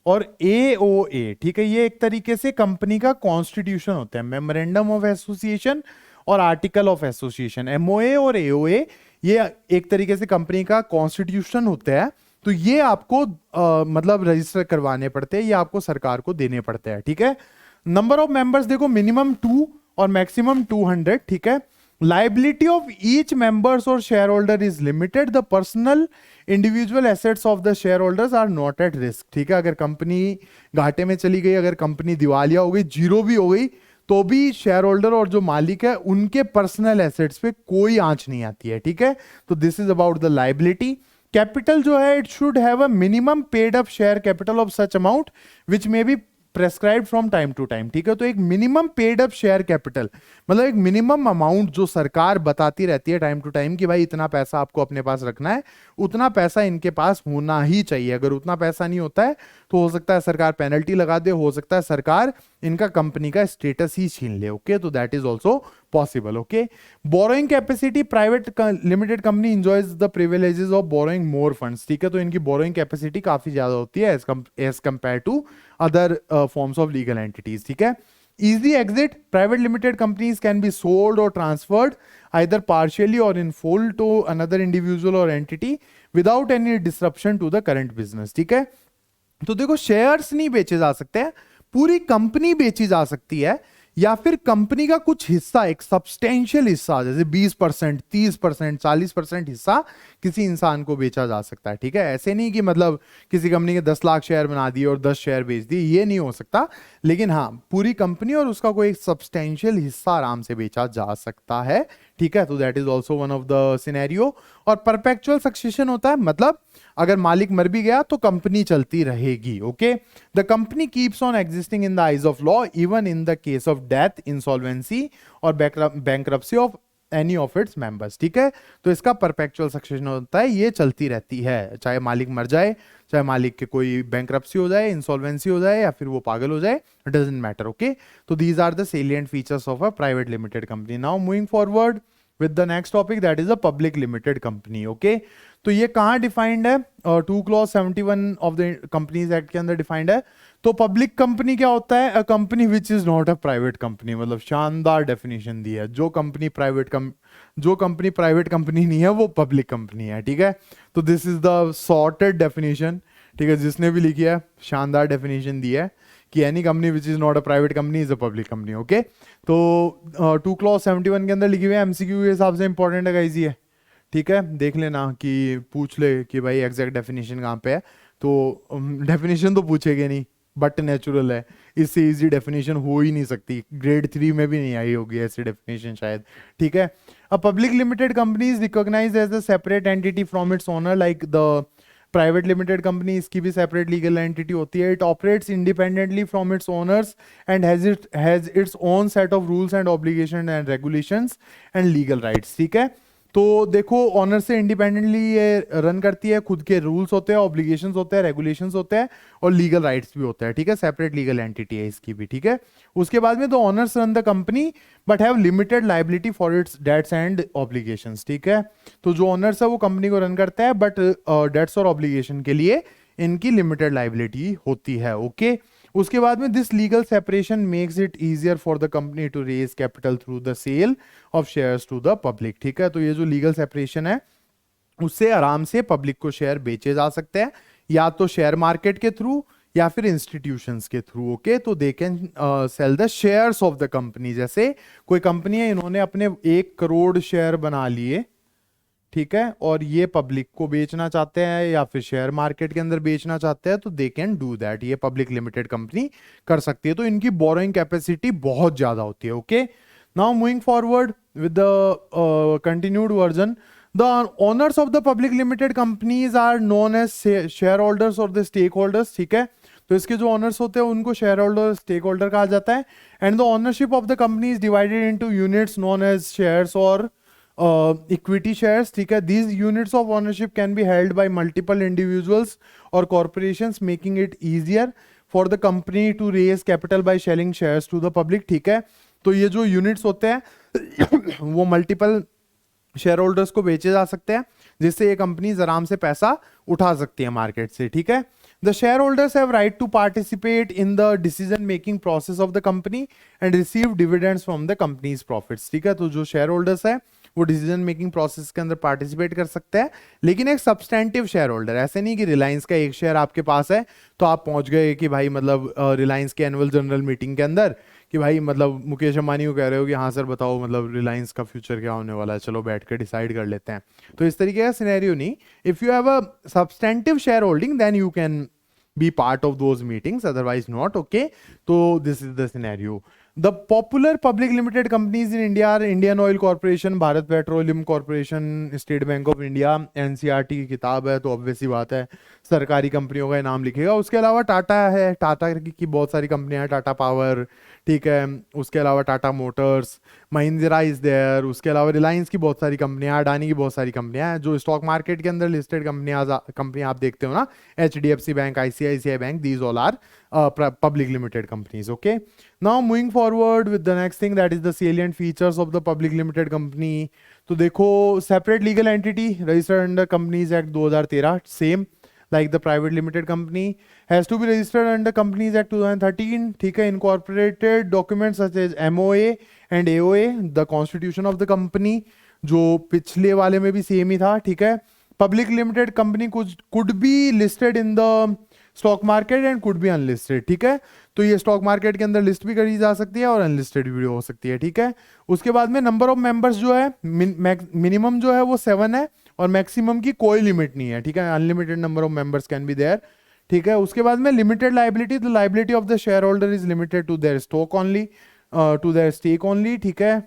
और AOA, ठीक है, ये एक तरीके से कंपनी का कॉन्स्टिट्यूशन होता है। मेमोरेंडम ऑफ एसोसिएशन और आर्टिकल ऑफ एसोसिएशन, MOA और AOA, ये एक तरीके से कंपनी का कॉन्स्टिट्यूशन होता है। तो ये आपको मतलब रजिस्टर करवाने पड़ते हैं, ये आपको सरकार को देने पड़ते हैं, ठीक है। नंबर ऑफ मेंबर्स देखो मिनिमम 2 और मैक्सिमम 200, ठीक है। लाइबिलिटी ऑफ ईच मेंबर्स और share holder is limited, the personal individual assets of the share holders are not at risk, ठीक है। अगर कंपनी घाटे में चली गई, अगर कंपनी दिवालिया हो गई, जीरो भी हो गई, तो भी शेयर होल्डर और जो मालिक है उनके पर्सनल एसेट्स पे कोई आंच नहीं आती है, ठीक है। तो this is about the liability. Capital जो है it should have a minimum paid up share capital of such amount which may be prescribe from time to time, ठीक है। तो एक minimum paid up share capital मतलब एक minimum amount जो सरकार बताती रहती है टाइम टू टाइम कि भाई इतना पैसा आपको अपने पास रखना है, उतना पैसा इनके पास होना ही चाहिए। अगर उतना पैसा नहीं होता है तो हो सकता है सरकार पेनल्टी लगा दे, हो सकता है सरकार इनका कंपनी का स्टेटस ही छीन ले, ओके। तो that is also possible, okay. Borrowing capacity, private limited company enjoys the privileges of borrowing more funds, ठीक है। तो इनकी बोरोइंग कैपेसिटी काफी ज्यादा होती है as compare to other forms of legal entities, ठीक है। Easy exit, private limited companies can be sold or transferred either partially or in full to another individual or entity without any disruption to the current business, ठीक है। तो देखो shares नहीं बेचे जा सकते हैं, पूरी कंपनी बेची जा सकती है या फिर कंपनी का कुछ हिस्सा, एक सब्सटेंशियल हिस्सा जैसे 20%, 30%, 40% हिस्सा किसी इंसान को बेचा जा सकता है, ठीक है। ऐसे नहीं कि मतलब किसी कंपनी के 10 लाख शेयर बना दिए और 10 शेयर बेच दिए, ये नहीं हो सकता। लेकिन हाँ, पूरी कंपनी और उसका कोई एक सब्सटेंशियल हिस्सा आराम से बेचा जा सकता है, ठीक है। तो that is also one of the scenario. और परपेचुअल सक्सेशन होता है, मतलब अगर मालिक मर भी गया तो कंपनी चलती रहेगी, okay. The company keeps on existing in the eyes of law even in the case of death, insolvency और bankruptcy of any of its members, ठीक है। तो इसका परपेचुअल सक्सेशन होता है, ये चलती रहती है, चाहे मालिक मर जाए, चाहे मालिक के कोई बैंकरप्सी हो जाए, इंसॉल्वेंसी हो जाए, या फिर वो पागल हो जाए, इट डजंट मैटर, ओके। तो these are the salient features of a private limited company. Now moving forward with the next topic, that is a public limited company, okay. तो ये कहाँ डिफाइंड है? 2 clause 71 of the companies act के अंदर defined है। तो public company क्या होता है? A company which is not a private company. मतलब शानदार डेफिनेशन दी है। जो कंपनी प्राइवेट कंपनी नहीं है वो पब्लिक कंपनी है, ठीक है। तो this is the sorted definition, ठीक है। जिसने भी लिखी है शानदार डेफिनेशन दी है कि any company which is not a private company is a public company, okay. तो 2 क्लॉज 71 के अंदर लिखी हुई है, एमसीक्यू के हिसाब से इंपॉर्टेंट है गाइस ये, ठीक है। देख लेना कि पूछ ले कि भाई एग्जैक्ट डेफिनेशन कहाँ पे है। तो डेफिनेशन तो पूछेगे नहीं, बट नेचुरल है, इससे इजी डेफिनेशन हो ही नहीं सकती। ग्रेड 3 में भी नहीं आई होगी ऐसी डेफिनेशन शायद, ठीक है। A public limited company is recognized as a separate entity from its owner, like the private limited company, इसकी भी सेपरेट लीगल एंटिटी होती है। It operates independently from its owners and has its own set of rules and obligation and regulations and legal rights, ठीक है। तो देखो, honour से independently ये रन करती है, खुद के रूल्स होते हैं, ऑब्लिगेशंस होते हैं, रेगुलेशंस होते हैं, और लीगल राइट्स भी होते हैं, ठीक है। सेपरेट लीगल एंटिटी है इसकी भी, ठीक है। उसके बाद में the owners run the company but have limited liability for its debts and obligations, ठीक है। तो जो ऑनर्स है वो कंपनी को रन करता है, बट डेट्स और ऑब्लिगेशन के लिए इनकी लिमिटेड लाइबिलिटी होती है, ओके। उसके बाद में this legal separation makes it easier for the company to raise capital through the sale of shares to the public, ठीक है। तो ये जो लीगल सेपरेशन है उससे आराम से पब्लिक को शेयर बेचे जा सकते हैं, या तो शेयर मार्केट के थ्रू या फिर इंस्टीट्यूशंस के थ्रू, ओके। तो they can sell the shares of the company. जैसे कोई कंपनी है, इन्होंने अपने 1 करोड़ शेयर बना लिए, ठीक है, और ये पब्लिक को बेचना चाहते हैं या फिर शेयर मार्केट के अंदर बेचना चाहते हैं, तो दे कैन डू दैट। ये पब्लिक लिमिटेड कंपनी कर सकती है। तो इनकी बोरोइंग कैपेसिटी बहुत ज्यादा होती है, okay. Now moving forward with the continued version, the owners of the public limited companies are known as share holders और द स्टेक होल्डर्स, ठीक है। तो इसके जो ओनर्स होते हैं उनको शेयर होल्डर, स्टेक होल्डर कहा जाता है। And the ownership of the company is divided into units known as shares और इक्विटी शेयर्स, ठीक है। These units of ownership can be held by multiple individuals और corporations, making it easier for the company to raise capital by selling shares to the public, ठीक है। तो ये जो units होते हैं वो मल्टीपल शेयर होल्डर्स को बेचे जा सकते हैं, जिससे ये कंपनीज आराम से पैसा उठा सकती है मार्केट से, ठीक है। The share holders have right to participate in the decision making process of the company and receive dividends from the companies profits, ठीक है। तो जो शेयर होल्डर्स है वो डिसीजन मेकिंग प्रोसेस के अंदर पार्टिसिपेट कर सकते हैं, लेकिन एक सब्सटेंटिव शेयर होल्डर, ऐसे नहीं कि रिलायंस का एक शेयर आपके पास है तो आप पहुंच गए कि भाई मतलब रिलायंस के एनुअल जनरल मीटिंग के अंदर कि भाई मतलब मुकेश अंबानी को कह रहे हो कि हाँ सर बताओ मतलब रिलायंस का फ्यूचर क्या होने वाला है, चलो बैठ कर डिसाइड कर लेते हैं। तो इस तरीके का सिनेरियो नहीं। If you have a substantive share holding then you can be part of those meetings, otherwise not, okay. So this is the scenario. The popular public limited companies in India are Indian Oil Corporation, Bharat Petroleum Corporation, State Bank of India। NCERT की किताब है तो obvious सी बात है सरकारी कंपनियों का नाम लिखेगा। उसके अलावा टाटा है, टाटा की बहुत सारी कंपनियां हैं, टाटा पावर, ठीक है। उसके अलावा टाटा मोटर्स, महिंद्रा इज देयर। उसके अलावा रिलायंस की बहुत सारी कंपनियां, अडानी की बहुत सारी कंपनियां हैं। जो स्टॉक मार्केट के अंदर लिस्टेड कंपनियां आप देखते हो ना, HDFC bank, ICICI bank, these all are public limited companies, okay. Now moving forward with the next thing, that is the salient features of the public limited company. तो देखो, separate legal entity registered under Companies Act 2013, same like the private limited company, has to be registered under Companies Act 2013, ठीक है। incorporated documents such as MOA and AOA, the constitution of the company, जो पिछले वाले में भी same ही था, ठीक है। Public limited company could be listed in the stock market and could be unlisted, ठीक है। तो ये स्टॉक मार्केट के अंदर लिस्ट भी करी जा सकती है और अनलिस्टेड भी हो सकती है, ठीक है। उसके बाद में नंबर ऑफ मेंबर्स जो है मिनिमम जो है वो 7 है और मैक्सिमम की कोई लिमिट नहीं है, ठीक है। Unlimited number of members can be there, ठीक है। उसके बाद में limited liability, the liability of the share holder is limited to their stock only, to their stake only, ठीक है।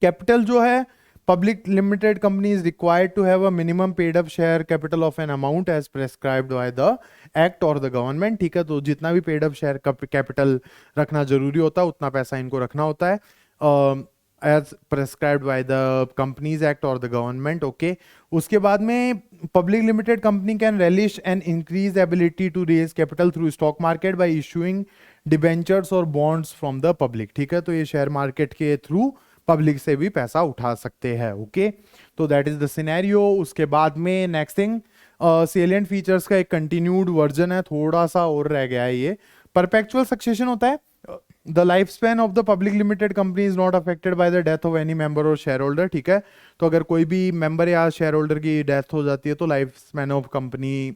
कैपिटल जो है, public limited company is required to have a minimum paid up share capital of an amount as prescribed by the act or the government, ठीक है। तो जितना भी paid up share capital रखना जरूरी होता है उतना पैसा इनको रखना होता है। As prescribed by the companies act और द गवर्नमेंट। ओके, उसके बाद में public limited company can relish and increase ability to raise capital through stock market by issuing debentures और बॉन्ड्स फ्रॉम द पब्लिक। ठीक है, तो ये शेयर मार्केट के थ्रू पब्लिक से भी पैसा उठा सकते हैं। ओके, तो दैट इज द सिनेरियो। उसके बाद में नेक्स्ट थिंग, सेलिएंट फीचर्स का एक कंटिन्यूड वर्जन है, थोड़ा सा और रह गया है ये। परपेचुअल सक्सेशन होता है, the life span of the public limited company is not affected by the death of any member और शेयर होल्डर। ठीक है, तो अगर कोई भी मेंबर या शेयर होल्डर की डेथ हो जाती है तो लाइफ स्पैन ऑफ कंपनी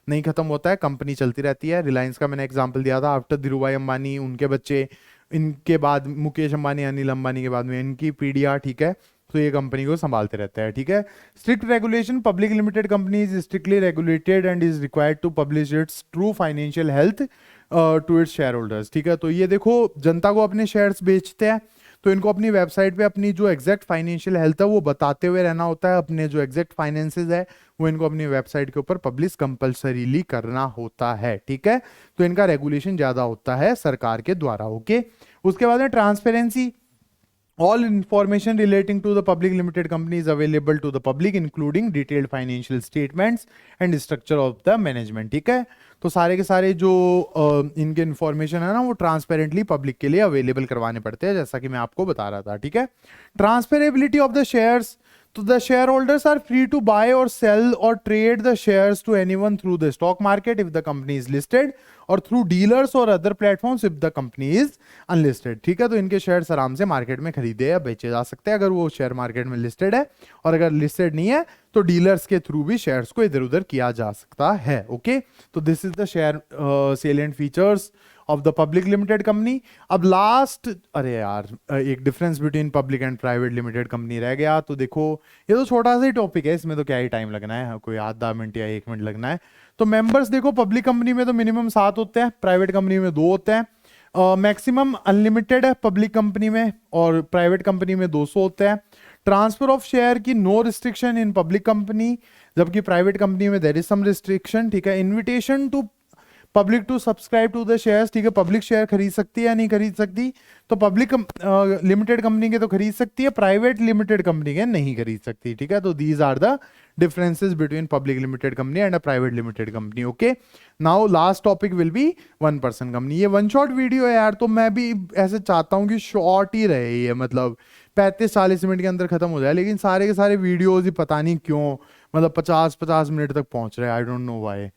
नहीं खत्म होता है, कंपनी चलती रहती है। रिलायंस का मैंने एग्जांपल दिया था, आफ्टर धीरूभाई अंबानी, उनके बच्चे, इनके बाद मुकेश अंबानी, अनिल अंबानी के बाद में इनकी पीढ़ियां, ठीक है, तो ये कंपनी को संभालते रहते हैं। ठीक है, strict regulation, public limited company is strictly regulated and is required to publish its true financial health to its share holders. ठीक है, तो ये देखो, जनता को अपने शेयर्स बेचते हैं तो इनको अपनी वेबसाइट पे अपनी जो एग्जैक्ट फाइनेंशियल हेल्थ है वो बताते हुए रहना होता है। अपने जो एग्जैक्ट फाइनेंसेस है वो इनको अपनी वेबसाइट के ऊपर पब्लिश कंपलसरीली करना होता है। ठीक है, तो इनका रेगुलेशन ज्यादा होता है सरकार के द्वारा। ओके, उसके बाद में transparency, all information relating to the public limited company is available to the public including detailed financial statements and structure of the management। ठीक है, तो सारे के सारे जो इनके इंफॉर्मेशन है ना वो ट्रांसपेरेंटली पब्लिक के लिए अवेलेबल करवाने पड़ते हैं, जैसा कि मैं आपको बता रहा था। ठीक है, ट्रांसफरेबिलिटी ऑफ द शेयर्स, तो the shareholders are free to buy or sell or trade the shares to anyone through the stock market if the company is listed or through dealers or other platforms if the company is unlisted। ठीक है, तो इनके shares आराम से market में खरीदे या बेचे जा सकते हैं अगर वो शेयर मार्केट में लिस्टेड है, और अगर लिस्टेड नहीं है तो डीलर्स के थ्रू भी शेयर्स को इधर उधर किया जा सकता है। ओके, तो this is the share salient features of the public limited company. अब लास्ट, अरे यार, एक difference between public and private limited company रह गया। तो देखो, ये तो छोटा सा ही टॉपिक है, इसमें तो क्या ही टाइम लगना है, कोई आधा मिनट या 1 मिनट लगना है। तो मेंबर्स देखो, पब्लिक कंपनी में तो मिनिमम 7 होते हैं, प्राइवेट कंपनी में 2 होते हैं। मैक्सिमम अनलिमिटेड है पब्लिक कंपनी में और प्राइवेट कंपनी में 200 होते हैं। ट्रांसफर ऑफ शेयर की no restriction in public company, जबकि प्राइवेट कंपनी में देयर इज सम रिस्ट्रिक्शन। ठीक है, invitation to public to subscribe to the shares, ठीक है, पब्लिक शेयर खरीद सकती है या नहीं खरीद सकती, तो पब्लिक लिमिटेड कंपनी के तो खरीद सकती है, प्राइवेट लिमिटेड कंपनी के नहीं खरीद सकती। ठीक है, तो these are the differences between public limited company and a private limited company. Okay, now last topic will be 1% company. ये वन शॉट वीडियो है यार, तो मैं भी ऐसे चाहता हूँ कि शॉर्ट ही रहे ये, मतलब 35-40 मिनट के अंदर खत्म हो जाए, लेकिन सारे के सारे वीडियोज ही पता नहीं क्यों मतलब 50-50 मिनट तक पहुंच रहे हैं, I don't know why.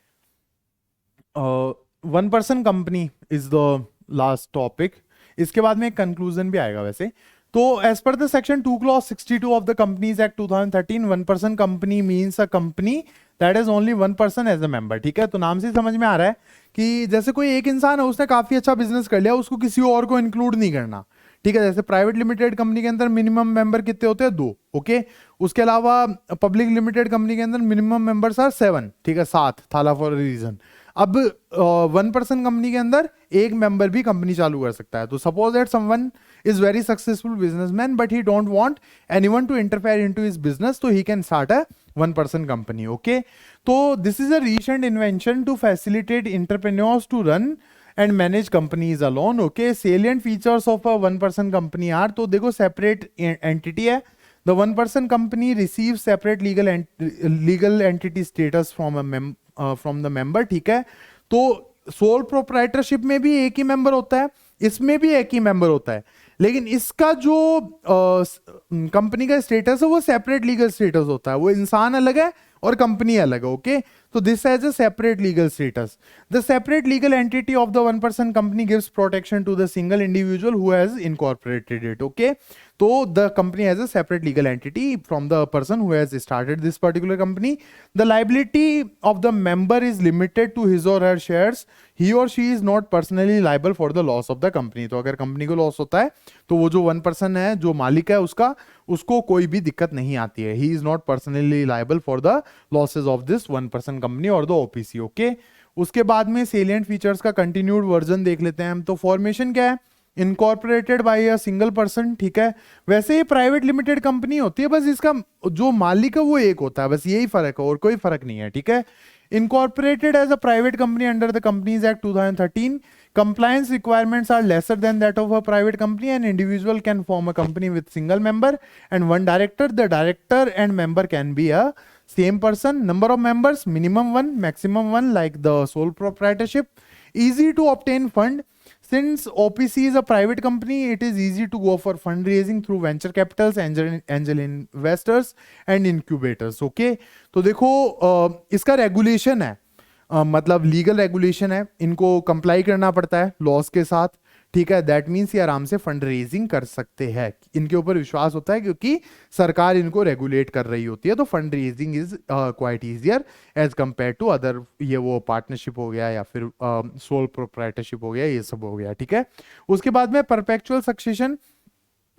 1% company is the last topic, इसके बाद में एक कंक्लूजन भी आएगा वैसे। तो as per the section 2 clause 62 of the companies act 2013, 1% company means a company that is only 1% as a member. ठीक है, तो नाम से समझ में आ रहा है कि जैसे कोई एक इंसान है, उसने काफी अच्छा बिजनेस कर लिया, उसको किसी और को इंक्लूड नहीं करना। ठीक है, जैसे प्राइवेट लिमिटेड कंपनी के अंदर मिनिमम मेंबर कितने होते हैं? 2। ओके, उसके अलावा पब्लिक लिमिटेड कंपनी के अंदर मिनिमम मेंबर्स आर 7। ठीक है, 7 थाला फॉर रीजन। अब 1% कंपनी के अंदर एक मेंबर भी कंपनी चालू कर सकता है। तो suppose that someone is very successful businessman but he don't want anyone to interfere into his business, तो he can start a 1% company. Okay, तो this is a recent invention to facilitate entrepreneurs to run and manage companies alone। Okay, salient features of a 1% company are, तो देखो separate entity है, the 1% company receives separate legal entity status from the member। ठीक है, तो sole proprietorship में भी एक ही member होता है, इसमें भी एक ही मेंबर होता है, लेकिन इसका जो कंपनी का स्टेटस है वो सेपरेट लीगल स्टेटस होता है, वो इंसान अलग है और कंपनी अलग है। ओके, तो this has a separate legal status. The separate legal entity of the 1% company gives protection to the single individual who has incorporated it. Okay, तो the company has a separate legal entity from the person who has started this particular company. The liability of the member is limited to his और her shares, he और she is not personally liable for the loss of the company. तो अगर company को loss होता है तो वो जो 1% है, जो मालिक है उसको कोई भी दिक्कत नहीं आती है। He is not personally liable for the losses of this 1% company और द ओपीसी। ओके, उसके बाद में सेलिएंट फीचर्स का कंटिन्यूड वर्जन देख लेते हैं हम। तो फॉर्मेशन क्या है? Incorporated by a single person. ठीक है, वैसे ही प्राइवेट लिमिटेड कंपनी होती है, बस इसका जो मालिक है वो एक होता है, बस यही फर्क है और कोई फर्क नहीं है। ठीक है, Incorporated as a private company under the Companies Act 2013, compliance requirements are lesser than that of a private company. An individual can form a company with single member and one director. The director and member can be a same person. Number of members, minimum one, maximum one, like the sole proprietorship. Easy to obtain fund. Since OPC is a private company, it is easy to go for fundraising through venture capitals, angel investors and incubators. Okay, तो देखो इसका regulation है, मतलब legal regulation है, इनको comply करना पड़ता है लॉस के साथ, ठीक है. दैट मीन्स ये आराम से फंड रेजिंग कर सकते हैं, इनके ऊपर विश्वास होता है क्योंकि सरकार इनको रेगुलेट कर रही होती है. तो fund raising is quite easier as compare to other, ये वो पार्टनरशिप हो गया या फिर सोल प्रोप्राइटरशिप हो गया, ये सब हो गया, ठीक है. उसके बाद में perpetual succession.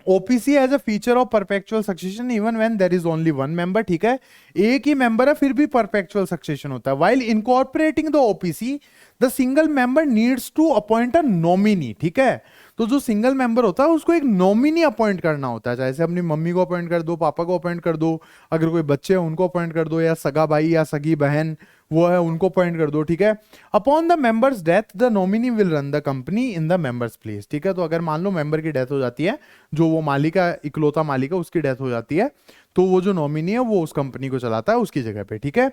OPC has a feature of perpetual succession even when there is only one member, ठीक है. एक ही मेंबर है फिर भी perpetual succession होता है. While incorporating the OPC, the single member needs to appoint a nominee, ठीक है. तो जो सिंगल मेंबर होता है उसको एक नॉमिनी अपॉइंट करना होता है. जैसे अपनी मम्मी को अपॉइंट कर दो, पापा को अपॉइंट कर दो, अगर कोई बच्चे हैं उनको अपॉइंट कर दो, या सगा भाई या सगी बहन वो है उनको अपॉइंट कर दो, ठीक है. Upon the members death the nominee will run the company in the members place, ठीक है. तो अगर मान लो मेंबर की डेथ हो जाती है, जो वो मालिक है, इकलौता मालिक है, उसकी डेथ हो जाती है, तो वो जो नॉमिनी है वो उस कंपनी को चलाता है उसकी जगह पे, ठीक है.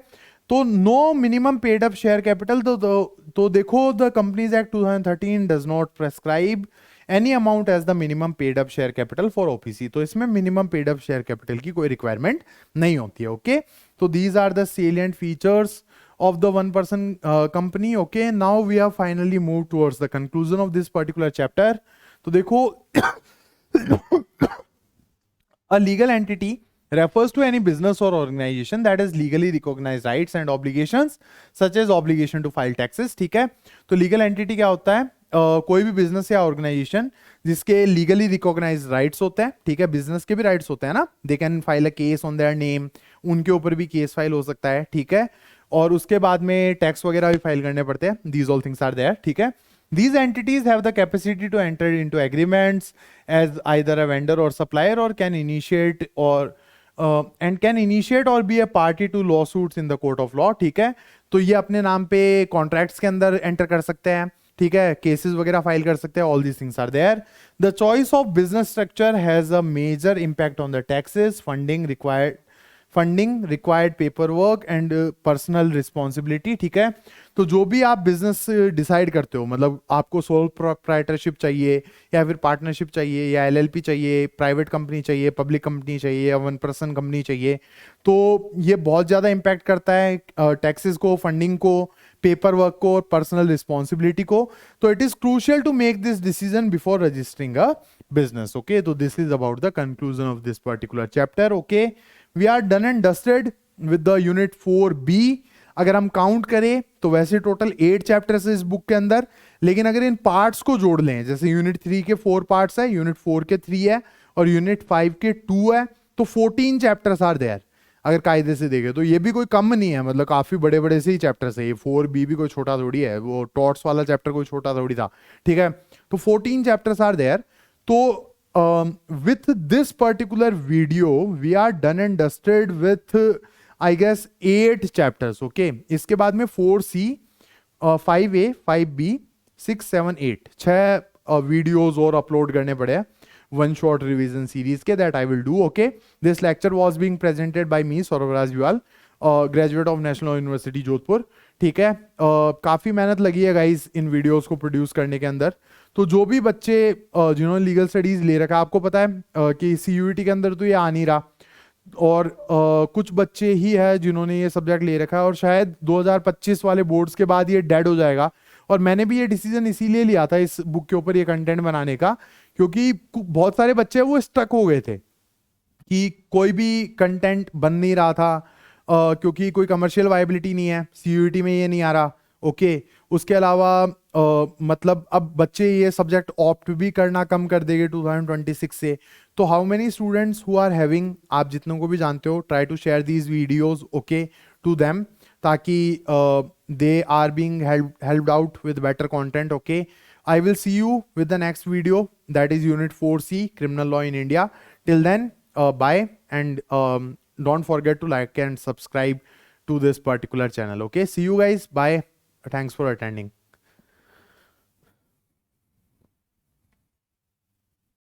तो no minimum paid up share capital. तो देखो the companies act 2013 does not prescribe any amount as the minimum paid up share capital for OPC. तो इसमें minimum paid up share capital की कोई रिक्वायरमेंट नहीं होती है. ओके, तो these are the salient features of the one person company. Okay, now we have finally moved towards the conclusion of this particular chapter. तो देखो a legal entity refers to any business or organization that has legally recognized rights and obligations such as obligation to file taxes, ठीक है. तो legal entity क्या होता है? कोई भी बिजनेस या ऑर्गेनाइजेशन जिसके लीगली रिकॉग्नाइज राइट्स होते हैं, ठीक है. बिजनेस के भी राइट्स होते हैं ना, they can file a case on their name, उनके ऊपर भी केस फाइल हो सकता है, ठीक है. और उसके बाद में टैक्स वगैरह भी फाइल करने पड़ते हैं. These all things are there, ठीक है. These entities have the capacity to enter into agreements as either a vendor or supplier, or can initiate or be a party to lawsuits in the court of law, ठीक है. तो ये अपने नाम पे contracts के अंदर एंटर कर सकते हैं, ठीक है. केसेस वगैरह फाइल कर सकते हैं. All these things are there. The choice of business structure has a major impact on the taxes, funding required paper work and personal responsibility, ठीक है. तो जो भी आप बिजनेस डिसाइड करते हो, मतलब आपको सोल प्रोप्राइटरशिप चाहिए या फिर पार्टनरशिप चाहिए या LLP चाहिए, प्राइवेट कंपनी चाहिए, पब्लिक कंपनी चाहिए या वन पर्सन कंपनी चाहिए, तो ये बहुत ज़्यादा इम्पैक्ट करता है टैक्सेस को, फंडिंग को, पेपर वर्क को और पर्सनल रिस्पॉन्सिबिलिटी को. तो it is crucial to make this decision before registering a business. Okay, तो this is about the conclusion of this particular chapter. Okay, we are done and dusted with the unit 4B. अगर हम count करें तो वैसे total 8 chapters है इस book के अंदर, लेकिन अगर इन पार्ट्स को जोड़ लें, जैसे यूनिट 3 के 4 पार्ट्स है, यूनिट 4 के 3 है और यूनिट 5 के 2 है, तो 14 चैप्टर्स आर देयर. अगर कायदे से देखें तो ये भी कोई कम नहीं है, मतलब काफी बड़े बड़े से ही चैप्टर्स है. ये 4B भी कोई छोटा थोड़ी है, वो टॉट्स वाला चैप्टर कोई छोटा थोड़ी था, ठीक है. तो 14 चैप्टर्स आर देयर. तो with this particular video we are done and dusted with I guess 8 chapters. okay, इसके बाद में 4C, 5A, 5B, 6, 7, 8 6 वीडियोज और अपलोड करने पड़े हैं वन शॉट रिवीजन सीरीज के. That I will do. Okay, this lecture was being presented by me Saurabh Raj Jual, graduate of national university Jodhpur, ठीक है. काफ़ी मेहनत लगी है गाइस इन वीडियोस को प्रोड्यूस करने के अंदर. तो जो भी बच्चे जिन्होंने लीगल स्टडीज़ ले रखा, आपको पता है कि CUET के अंदर तो ये आ नहीं रहा, और कुछ बच्चे ही है जिन्होंने ये सब्जेक्ट ले रखा है, और शायद 2025 वाले बोर्ड्स के बाद ये डेड हो जाएगा. और मैंने भी ये डिसीजन इसीलिए लिया था इस बुक के ऊपर ये कंटेंट बनाने का, क्योंकि बहुत सारे बच्चे वो स्टक हो गए थे कि कोई भी कंटेंट बन नहीं रहा था, क्योंकि कोई कमर्शियल वायबिलिटी नहीं है, CUET में ये नहीं आ रहा. ओके, उसके अलावा मतलब अब बच्चे ये सब्जेक्ट ऑप्ट भी करना कम कर देंगे 2026 से. तो how many students who are having, आप जितनों को भी जानते हो, try to share these videos okay to them, ताकि they are being helped out with better content. Okay, I will see you with the next video, that is unit 4C, criminal law in India. Till then, bye, and don't forget to like and subscribe to this particular channel. Okay, see you guys, bye, thanks for attending.